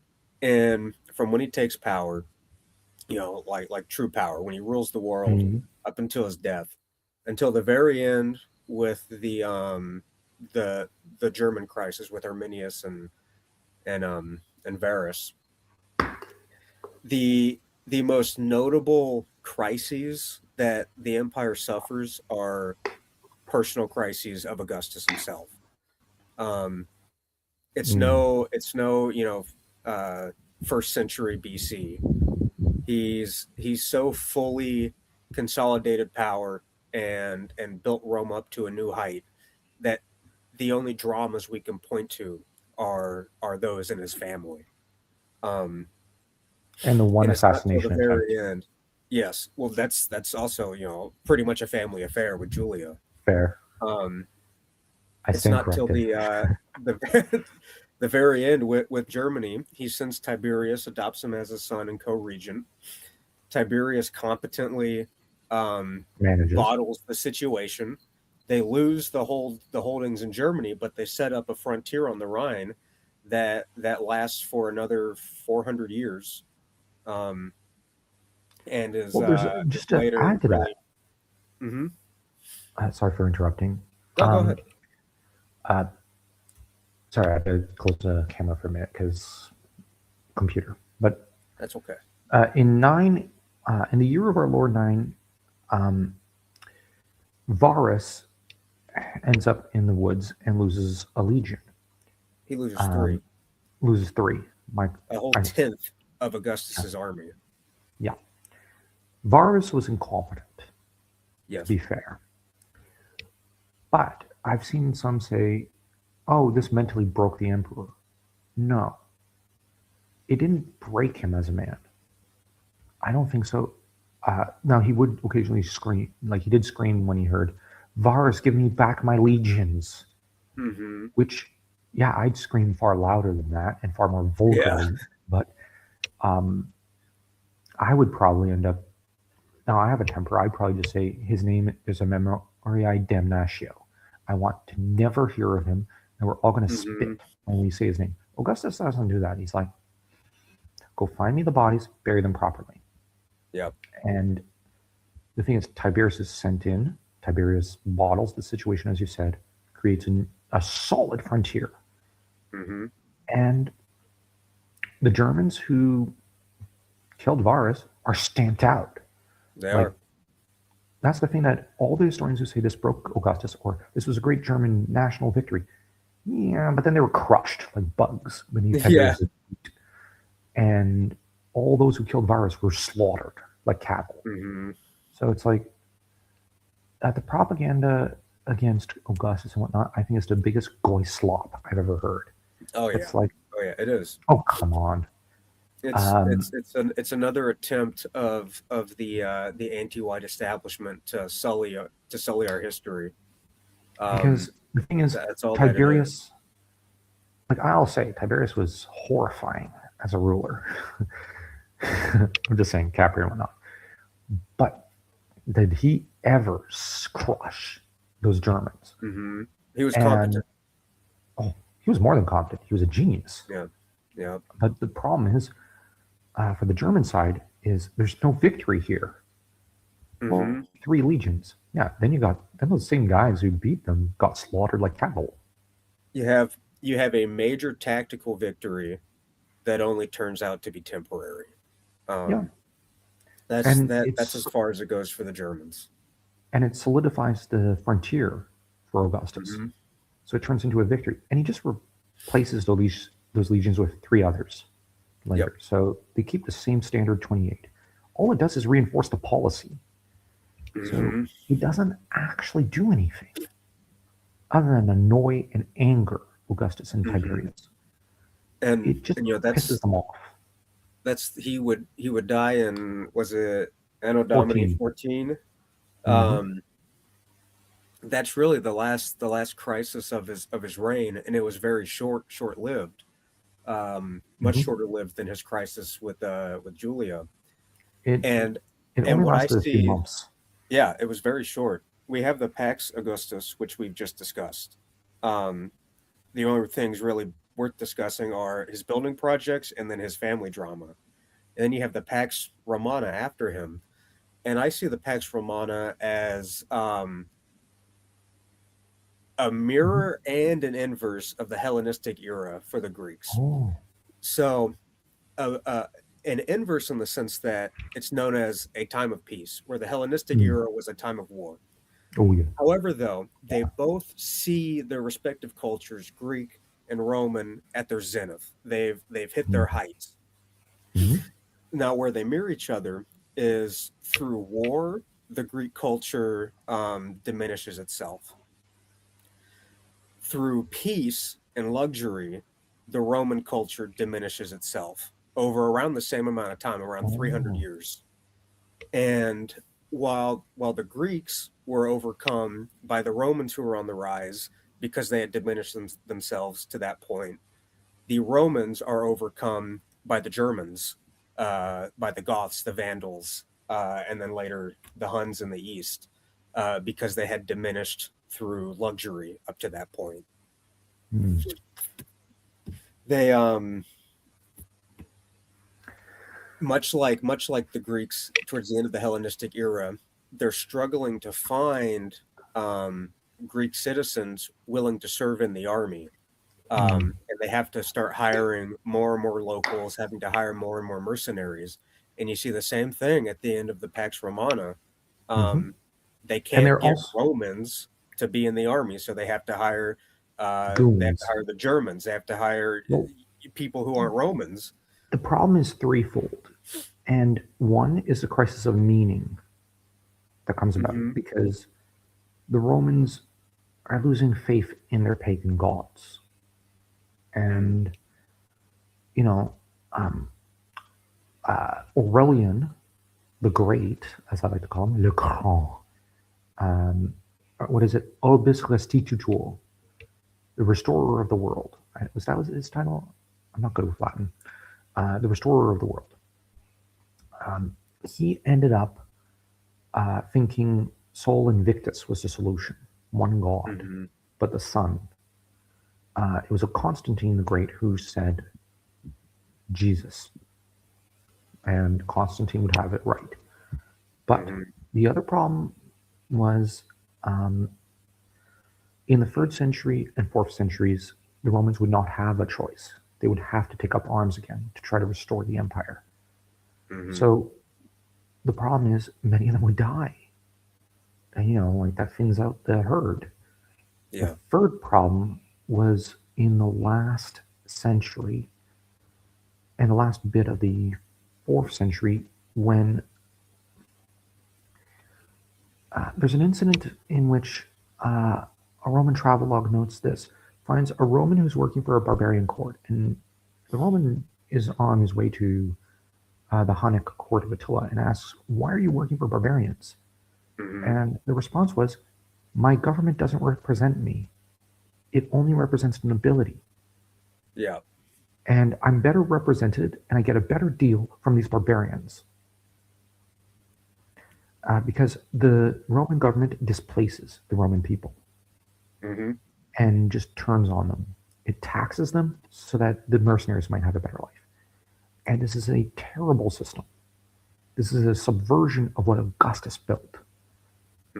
in from when he takes power, like true power, when he rules the world Hmm. up until his death, until the very end with the the German crisis with Arminius and Varus, the most notable crises that the empire suffers are personal crises of Augustus himself. Um, Hmm. it's no first century BC. He's so fully consolidated power and built Rome up to a new height that the only dramas we can point to are those in his family. Um, And the one and it's not till the assassination attempt. very end. Yes, well, that's also pretty much a family affair with Julia. Fair. Um, I It's stand not till corrected. the the very end with Germany. He sends Tiberius, adopts him as a son and co-regent. Tiberius competently Manages. bottles the situation. They lose the holdings in Germany, but they set up a frontier on the Rhine that lasts for another 400 years, um, and Well, there's is just to later add to that. really. Mm-hmm. Sorry for interrupting. No, go ahead. Uh, Sorry, I had to close the camera for a minute because computer. But That's okay. in the year of our Lord 9, um, Varus ends up in the woods and loses a legion. He loses Um, three, Loses three. My, a whole I, tenth of Augustus's army. yeah, Varus was incompetent, to Yes. be fair. But I've seen some say, "Oh, this mentally broke the emperor." No, it didn't break him as a man. I don't think so. Now he would occasionally scream, like he did scream when he heard, "Varus, give me back my legions." Mm-hmm. Which, yeah, I'd scream far louder than that and far more Yeah. vulgarly. But um, I would probably end up. Now I have a temper. I'd probably just say his name is a memoriae damnatio. I want to never hear of him, and we're all going to Mm-hmm. spit when we say his name. Augustus doesn't do that. He's like, "Go find me the bodies, bury them properly." Yep. And the thing is, Tiberius is sent in. Tiberius bottles the situation, as you said, creates a solid frontier. Mm-hmm. And the Germans who killed Varus are stamped out. They Like, are. that's the thing that all the historians who say this broke Augustus or this was a great German national victory, yeah, but then they were crushed like bugs beneath Yeah. Tiberius' feet. And all those who killed Varus were slaughtered like cattle. Mm-hmm. So it's like the propaganda against Augustus and whatnot, I think is the biggest goy slop I've ever heard. Oh yeah. It's like, Oh yeah. It is. oh, come on. Um, It's another attempt of the anti-white establishment to sully our history. Um, because the thing is, that's all that it is. Tiberius, like I'll say, Tiberius was horrifying as a ruler. I'm just saying, Capri and whatnot. But did he ever crush those Germans? Hmm. He was And competent. oh, he was more than competent. He was a genius. Yeah. Yeah. But the problem is, for the German side, is there's no victory here. Well, Hmm. three legions. Yeah, then those same guys who beat them got slaughtered like cattle. You have a major tactical victory that only turns out to be temporary. Yeah, Um, and that's as far as it goes for the Germans. it solidifies the frontier for Augustus. Hmm. So it turns into a victory, and he just replaces those legions with three others Yep. later. So they keep the same standard 28. All it does is reinforce the policy. So Hmm. he doesn't actually do anything other than annoy and anger Augustus and Hmm. Tiberius. And It just and pisses them off. that's he would die in, was it Anno Domini 14. 14? Mm-hmm. Um, that's really the last crisis of his reign, and it was very short lived. Much Mm-hmm. shorter lived than his crisis with Julia. It And it and only what I lasted a few see, months. yeah, it was very short. We have the Pax Augustus, which we've just discussed. Um, the only things really worth discussing are his building projects and then his family drama. And then you have the Pax Romana after him, and I see the Pax Romana as a Mm-hmm. mirror and an inverse of the Hellenistic era for the Greeks. Oh. So, uh, uh, an inverse in the sense that it's known as a time of peace, where the Hellenistic Mm. era was a time of war. Oh yeah. However, though, they both see their respective cultures, Greek and Roman, at their zenith. They've hit their Mm-hmm. heights. Mm-hmm. Now, where they mirror each other is through war. The Greek culture diminishes itself. Through peace and luxury, the Roman culture diminishes itself over around the same amount of time, around 300 Oh. years. And while the Greeks were overcome by the Romans who were on the rise, because they had diminished themselves to that point. The Romans are overcome by the Germans, by the Goths, the Vandals, and then later the Huns in the east, because they had diminished through luxury up to that point. Hmm. They much like the Greeks towards the end of the Hellenistic era, they're struggling to find Greek citizens willing to serve in the army. And they have to start hiring more and more locals, having to hire more and more mercenaries. And you see the same thing at the end of the Pax Romana. Mm-hmm. They And can't they're get also Romans to be in the army, so they have to hire goons. the Germans. They have to hire Well, people who aren't Romans. the problem is threefold. And one is the crisis of meaning that comes about Hmm. because the Romans are losing faith in their pagan gods. And, you know, um, Aurelian the Great, as I like to call him, Le Grand, what is it? Orbis Restitutor, the restorer of the world. Was that his title? I'm not good with Latin. The restorer of the world. He ended up thinking Sol Invictus was the solution, one god, Hmm. but the sun. It was a Constantine the Great who said Jesus, and Constantine would have it right. But Hmm. the other problem was um, in the third century and fourth centuries, the Romans would not have a choice. They would have to take up arms again to try to restore the empire. Hmm. So the problem is many of them would die. And, like that thins out the herd. The Yeah. third problem was in the last century and the last bit of the fourth century when there's an incident in which a Roman travelogue notes this, finds a Roman who's working for a barbarian court, and the Roman is on his way to the Hunnic court of Attila and asks, "Why are you working for barbarians?" Hmm. And the response was, "My government doesn't represent me. It only represents the nobility. Yeah. And I'm better represented, and I get a better deal from these barbarians." Because the Roman government displaces the Roman people Hmm. and just turns on them. It taxes them so that the mercenaries might have a better life. And this is a terrible system. This is a subversion of what Augustus built.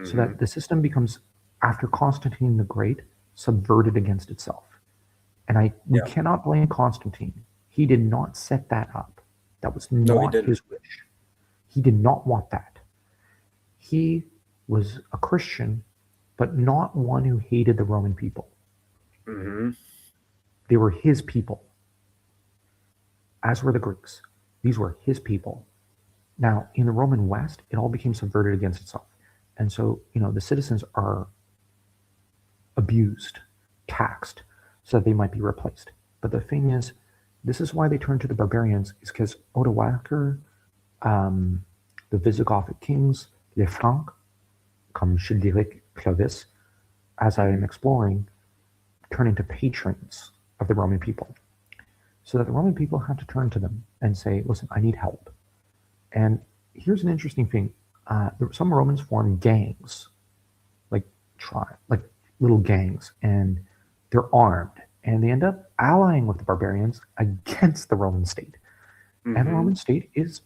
So Hmm. that the system becomes, after Constantine the Great, subverted against itself. And we Yeah. cannot blame Constantine. He did not set that up. That was No, he not didn't. his wish. He did not want that. He was a Christian, but not one who hated the Roman people. Hmm. They were his people, as were the Greeks. These were his people. Now, in the Roman West, it all became subverted against itself. And so, the citizens are abused, taxed, so that they might be replaced. But the thing is, this is why they turn to the barbarians, is because Odoacer, um, the Visigothic kings, les Francs, comme Childeric Clovis, as I am exploring, turn into patrons of the Roman people. So that the Roman people have to turn to them and say, "Listen, I need help." And here's an interesting thing. Some Romans form gangs, like like little gangs, and they're armed, and they end up allying with the barbarians against the Roman state. And the Hmm. Roman state is,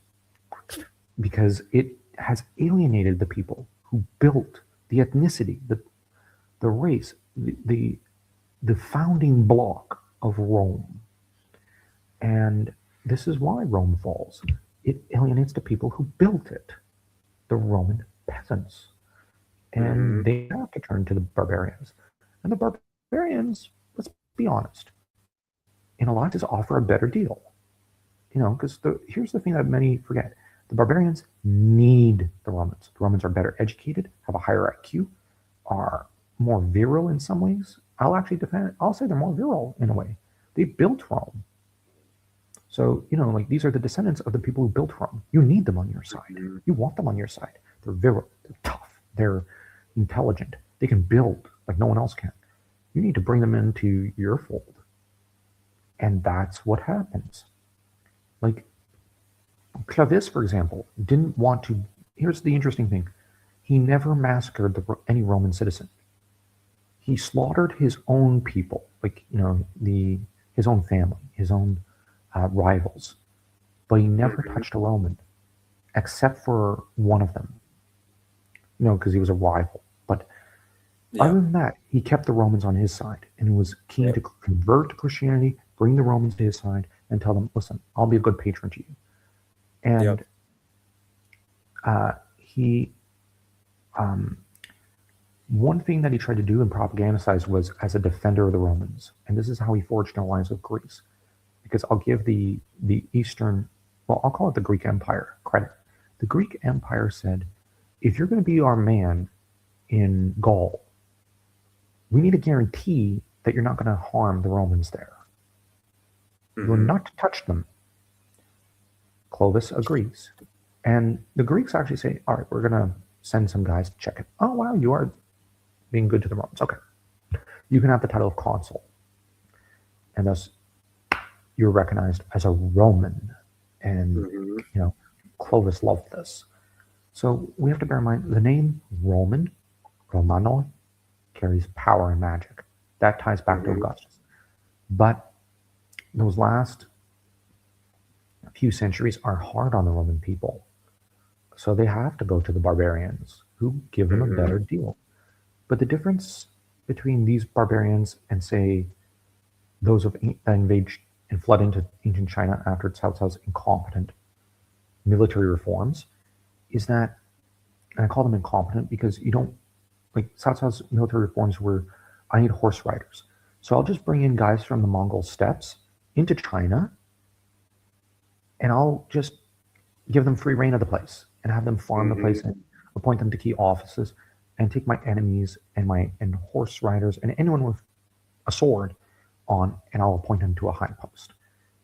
because it has alienated the people who built the ethnicity, the race, the founding block of Rome. And this is why Rome falls. It alienates the people who built it, the Roman peasants. Hmm. And they have to turn to the barbarians. And the barbarians, let's be honest, in a lot of cases offer a better deal. Because here's the thing that many forget. The barbarians need the Romans. The Romans are better educated, have a higher IQ, are more virile in some ways. I'll say they're more virile in a way. They built Rome. So, like these are the descendants of the people who built Rome. You need them on your side. Hmm. You want them on your side. They're virile, they're tough, they're intelligent. They can build like no one else can. You need to bring them into your fold. And that's what happens. Like Clavis, for example, didn't want to. Here's the interesting thing: he never massacred any Roman citizen. He slaughtered his own people, like the his own family, his own rivals, but he never Hmm. touched a Roman except for one of them. Because he was a rival. But Yeah. other than that, he kept the Romans on his side and was keen Yep. to convert to Christianity, bring the Romans to his side, and tell them, "Listen, I'll be a good patron to you." Yep. And he um, one thing that he tried to do and propagandize was as a defender of the Romans, and this is how he forged an alliance with Greece. Because I'll give the Eastern, well, I'll call it the Greek Empire credit. The Greek Empire said, if you're going to be our man in Gaul, we need a guarantee that you're not going to harm the Romans there. You're Hmm. not to touch them. Clovis agrees. And the Greeks actually say, all right, we're going to send some guys to check it. Oh, wow, you are being good to the Romans. Okay. You can have the title of consul. And thus, you're recognized as a Roman. And, Hmm. you know, Clovis loved this. So we have to bear in mind the name Roman, Romano, carries power and magic. That ties back to Hmm. Augustus. But those last few centuries are hard on the Roman people. So they have to go to the barbarians who give them a Hmm. better deal. But the difference between these barbarians and, say, those that invade and flood into ancient China after Cao Cao's incompetent military reforms is that, and I call them incompetent because you don't, like Cao Cao's military reforms were, I need horse riders. So I'll just bring in guys from the Mongol steppes into China and I'll just give them free reign of the place and have them farm the Hmm. place and appoint them to key offices and take my enemies and horse riders and anyone with a sword on and I'll appoint them to a high post.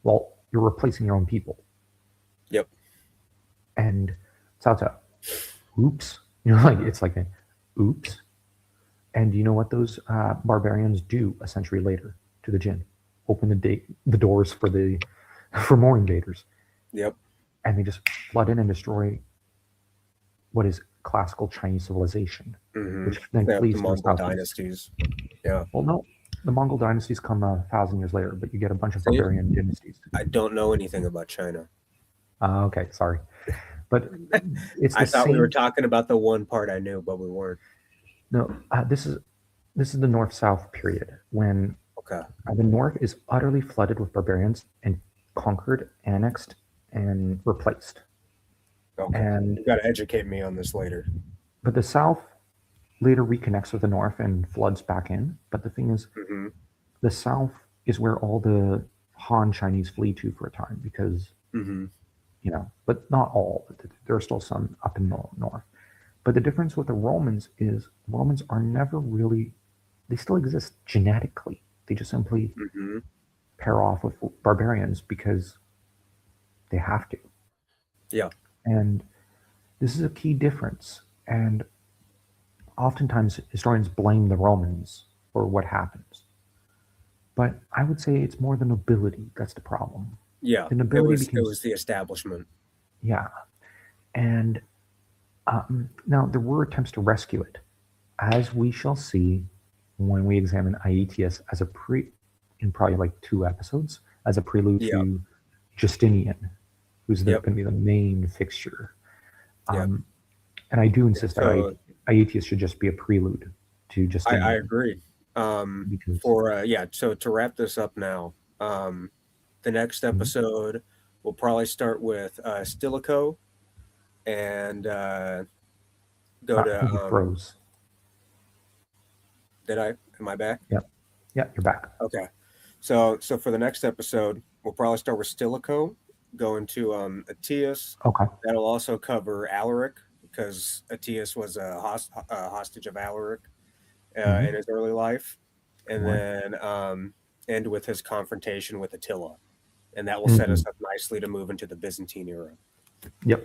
Well, you're replacing your own people. Yep. And Cao Cao, oops. Like it's like, oops. And you know what those barbarians do a century later to the Jin? Open the doors for for more invaders, Yep. and they just flood in and destroy what is classical Chinese civilization, Hmm. which then Yep. The flees to the Mongol southeast. dynasties. Yeah. Well, no, the Mongol dynasties come 1,000 years later, but you get a bunch of See, barbarian dynasties. I don't know anything about China. Okay, sorry, but it's I the thought we were same. talking about the one part I knew, but we weren't. No, this is the North-South period when Okay. the North is utterly flooded with barbarians and conquered, annexed, and replaced. Okay. And You got to educate me on this later. but the South later reconnects with the North and floods back in. But the thing is, Hmm. the South is where all the Han Chinese flee to for a time because Hmm. but not all. There are still some up in the North. But the difference with the Romans is Romans are never really. They still exist genetically. They just simply Hmm. pair off with barbarians because they have to. Yeah. And this is a key difference. And oftentimes historians blame the Romans for what happens. But I would say it's more the nobility that's the problem. Yeah. The It nobility was. It became, was the establishment. yeah. And now there were attempts to rescue it, as we shall see when we examine Aetius as in probably like 2 episodes, as a prelude Yeah. to Justinian, who's Yep. going to be the main fixture. Yep. Um, and I do insist that So Aetius should just be a prelude to I Justinian agree. because For yeah. So to wrap this up now, the next Mhm. episode we'll probably start with Stilicho and go I to think you froze. did I am I back? Yeah, yeah, you're back. Okay. So for the next episode, we'll probably start with Stilicho, go into Atius. Okay. That'll also cover Alaric because Atius was a hostage of Alaric in Hmm. his early life, and Right. then end with his confrontation with Attila, and that will set Hmm. us up nicely to move into the Byzantine era. Yep.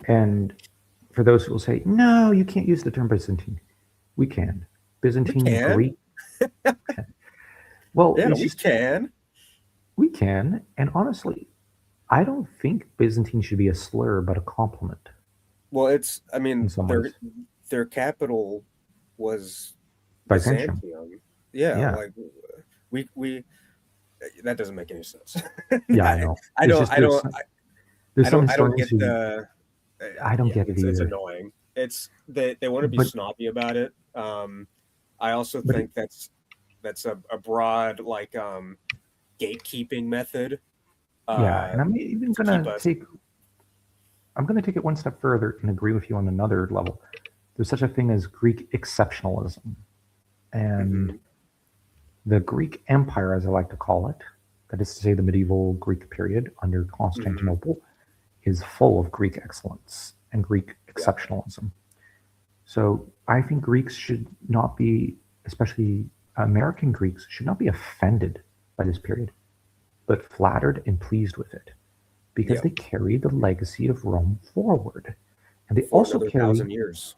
And for those who will say, no, you can't use the term Byzantine, we can. We Byzantine can. Greek. Well, Yeah, it's we just can. we can, and honestly, I don't think Byzantine should be a slur, but a compliment Well, it's. I in mean, some ways. their capital was Byzantium. Byzantium. Yeah, Yeah, like we that doesn't make any sense. yeah, I I, know. I It's don't just I don't there's some I don't historians get who the I don't yeah, get it it's either. annoying. It's they want to be But snobby about it. I also but think that's a broad like gatekeeping method yeah, uh and I'm even to keep gonna us. take I'm gonna take it one step further and agree with you on another level. There's such a thing as Greek exceptionalism, and Hmm. the Greek Empire, as I like to call it, that is to say, the medieval Greek period under Hmm. Constantinople, is full of Greek excellence and Greek Yeah. exceptionalism. So I think Greeks should not be, especially American Greeks, should not be offended by this period, but flattered and pleased with it because Yeah. they carry the legacy of Rome forward. And For another 1,000 years.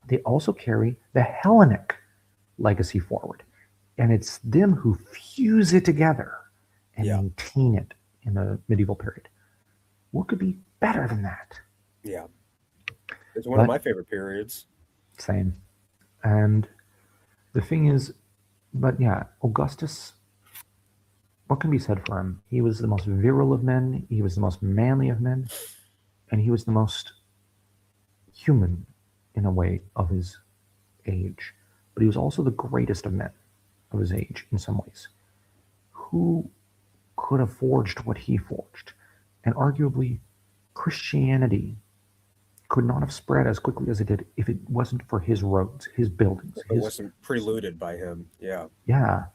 they also carry the Hellenic legacy forward. And it's them who fuse it together and Yeah. maintain it in the medieval period. What could be better than that? Yeah. It's one of But my favorite periods. same. And the thing is, but yeah, Augustus, what can be said for him? He was the most virile of men, he was the most manly of men, and he was the most human in a way of his age. But he was also the greatest of men of his age in some ways. Who could have forged what he forged? And arguably, Christianity could not have spread as quickly as it did if it wasn't for his roads, his buildings, If it his. wasn't preluded by him. Yeah. Yeah.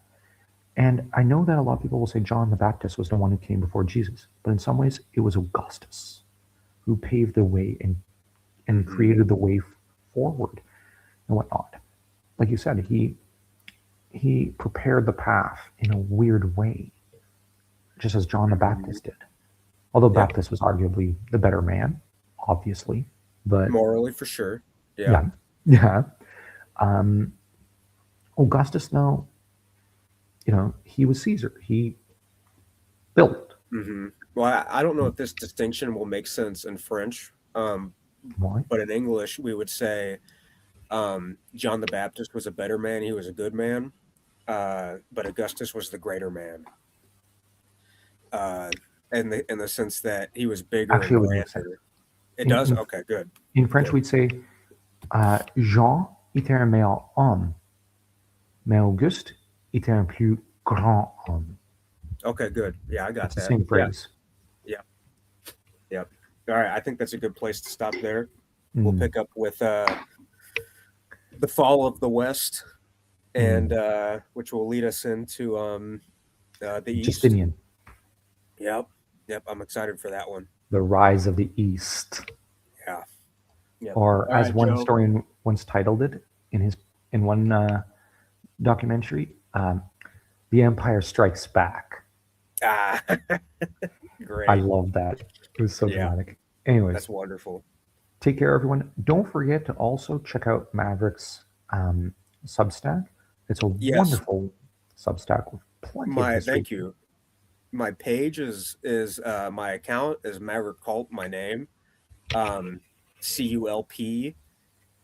And I know that a lot of people will say John the Baptist was the one who came before Jesus, but in some ways it was Augustus who paved the way and Hmm. created the way forward and whatnot. Like you said, he prepared the path in a weird way, just as John the Hmm. Baptist did. Although Yeah. Baptist was arguably the better man, obviously. But Morally, for sure. Yeah. yeah, yeah. Um, Augustus, though, he was Caesar. He built. Well, I don't know if this distinction will make sense in French, Why? but in English, we would say John the Baptist was a better man. He was a good man, but Augustus was the greater man. Uh, in the sense that he was bigger and Actually, it would make sense. grander. It In does. in, Okay, good, in French, good. we'd say Jean était un meilleur homme, mais Auguste était un plus grand homme. Okay, good. Yeah, I It's got the that. same Yeah, phrase. yeah, yeah. All right, I think that's a good place to stop there. We'll Mm, pick up with the fall of the West, and mm. which will lead us into the East. Justinian, Yep, yep. I'm excited for that one. the rise of the East, Yeah, yep. or All as right, one Joe. historian once titled it in one documentary, "The Empire Strikes Back." Ah, I great. love that. It was so Yeah, dramatic. Anyways, that's wonderful. take care, everyone. Don't forget to also check out Maverick's Substack. It's a Yes, wonderful Substack with plenty of my history. thank you. My page is my account is Maverick Culp. My name, um, CULP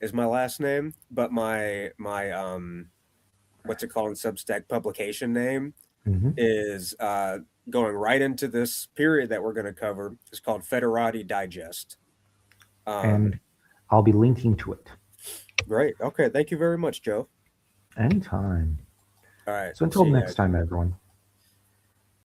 is my last name, but my what's it called in Substack publication name Hmm. is going right into this period that we're going to cover. It's called Federati Digest. Um, And I'll be linking to it great. Okay. Thank you very much, Joe. anytime. All right. So until See you next guys. time, everyone.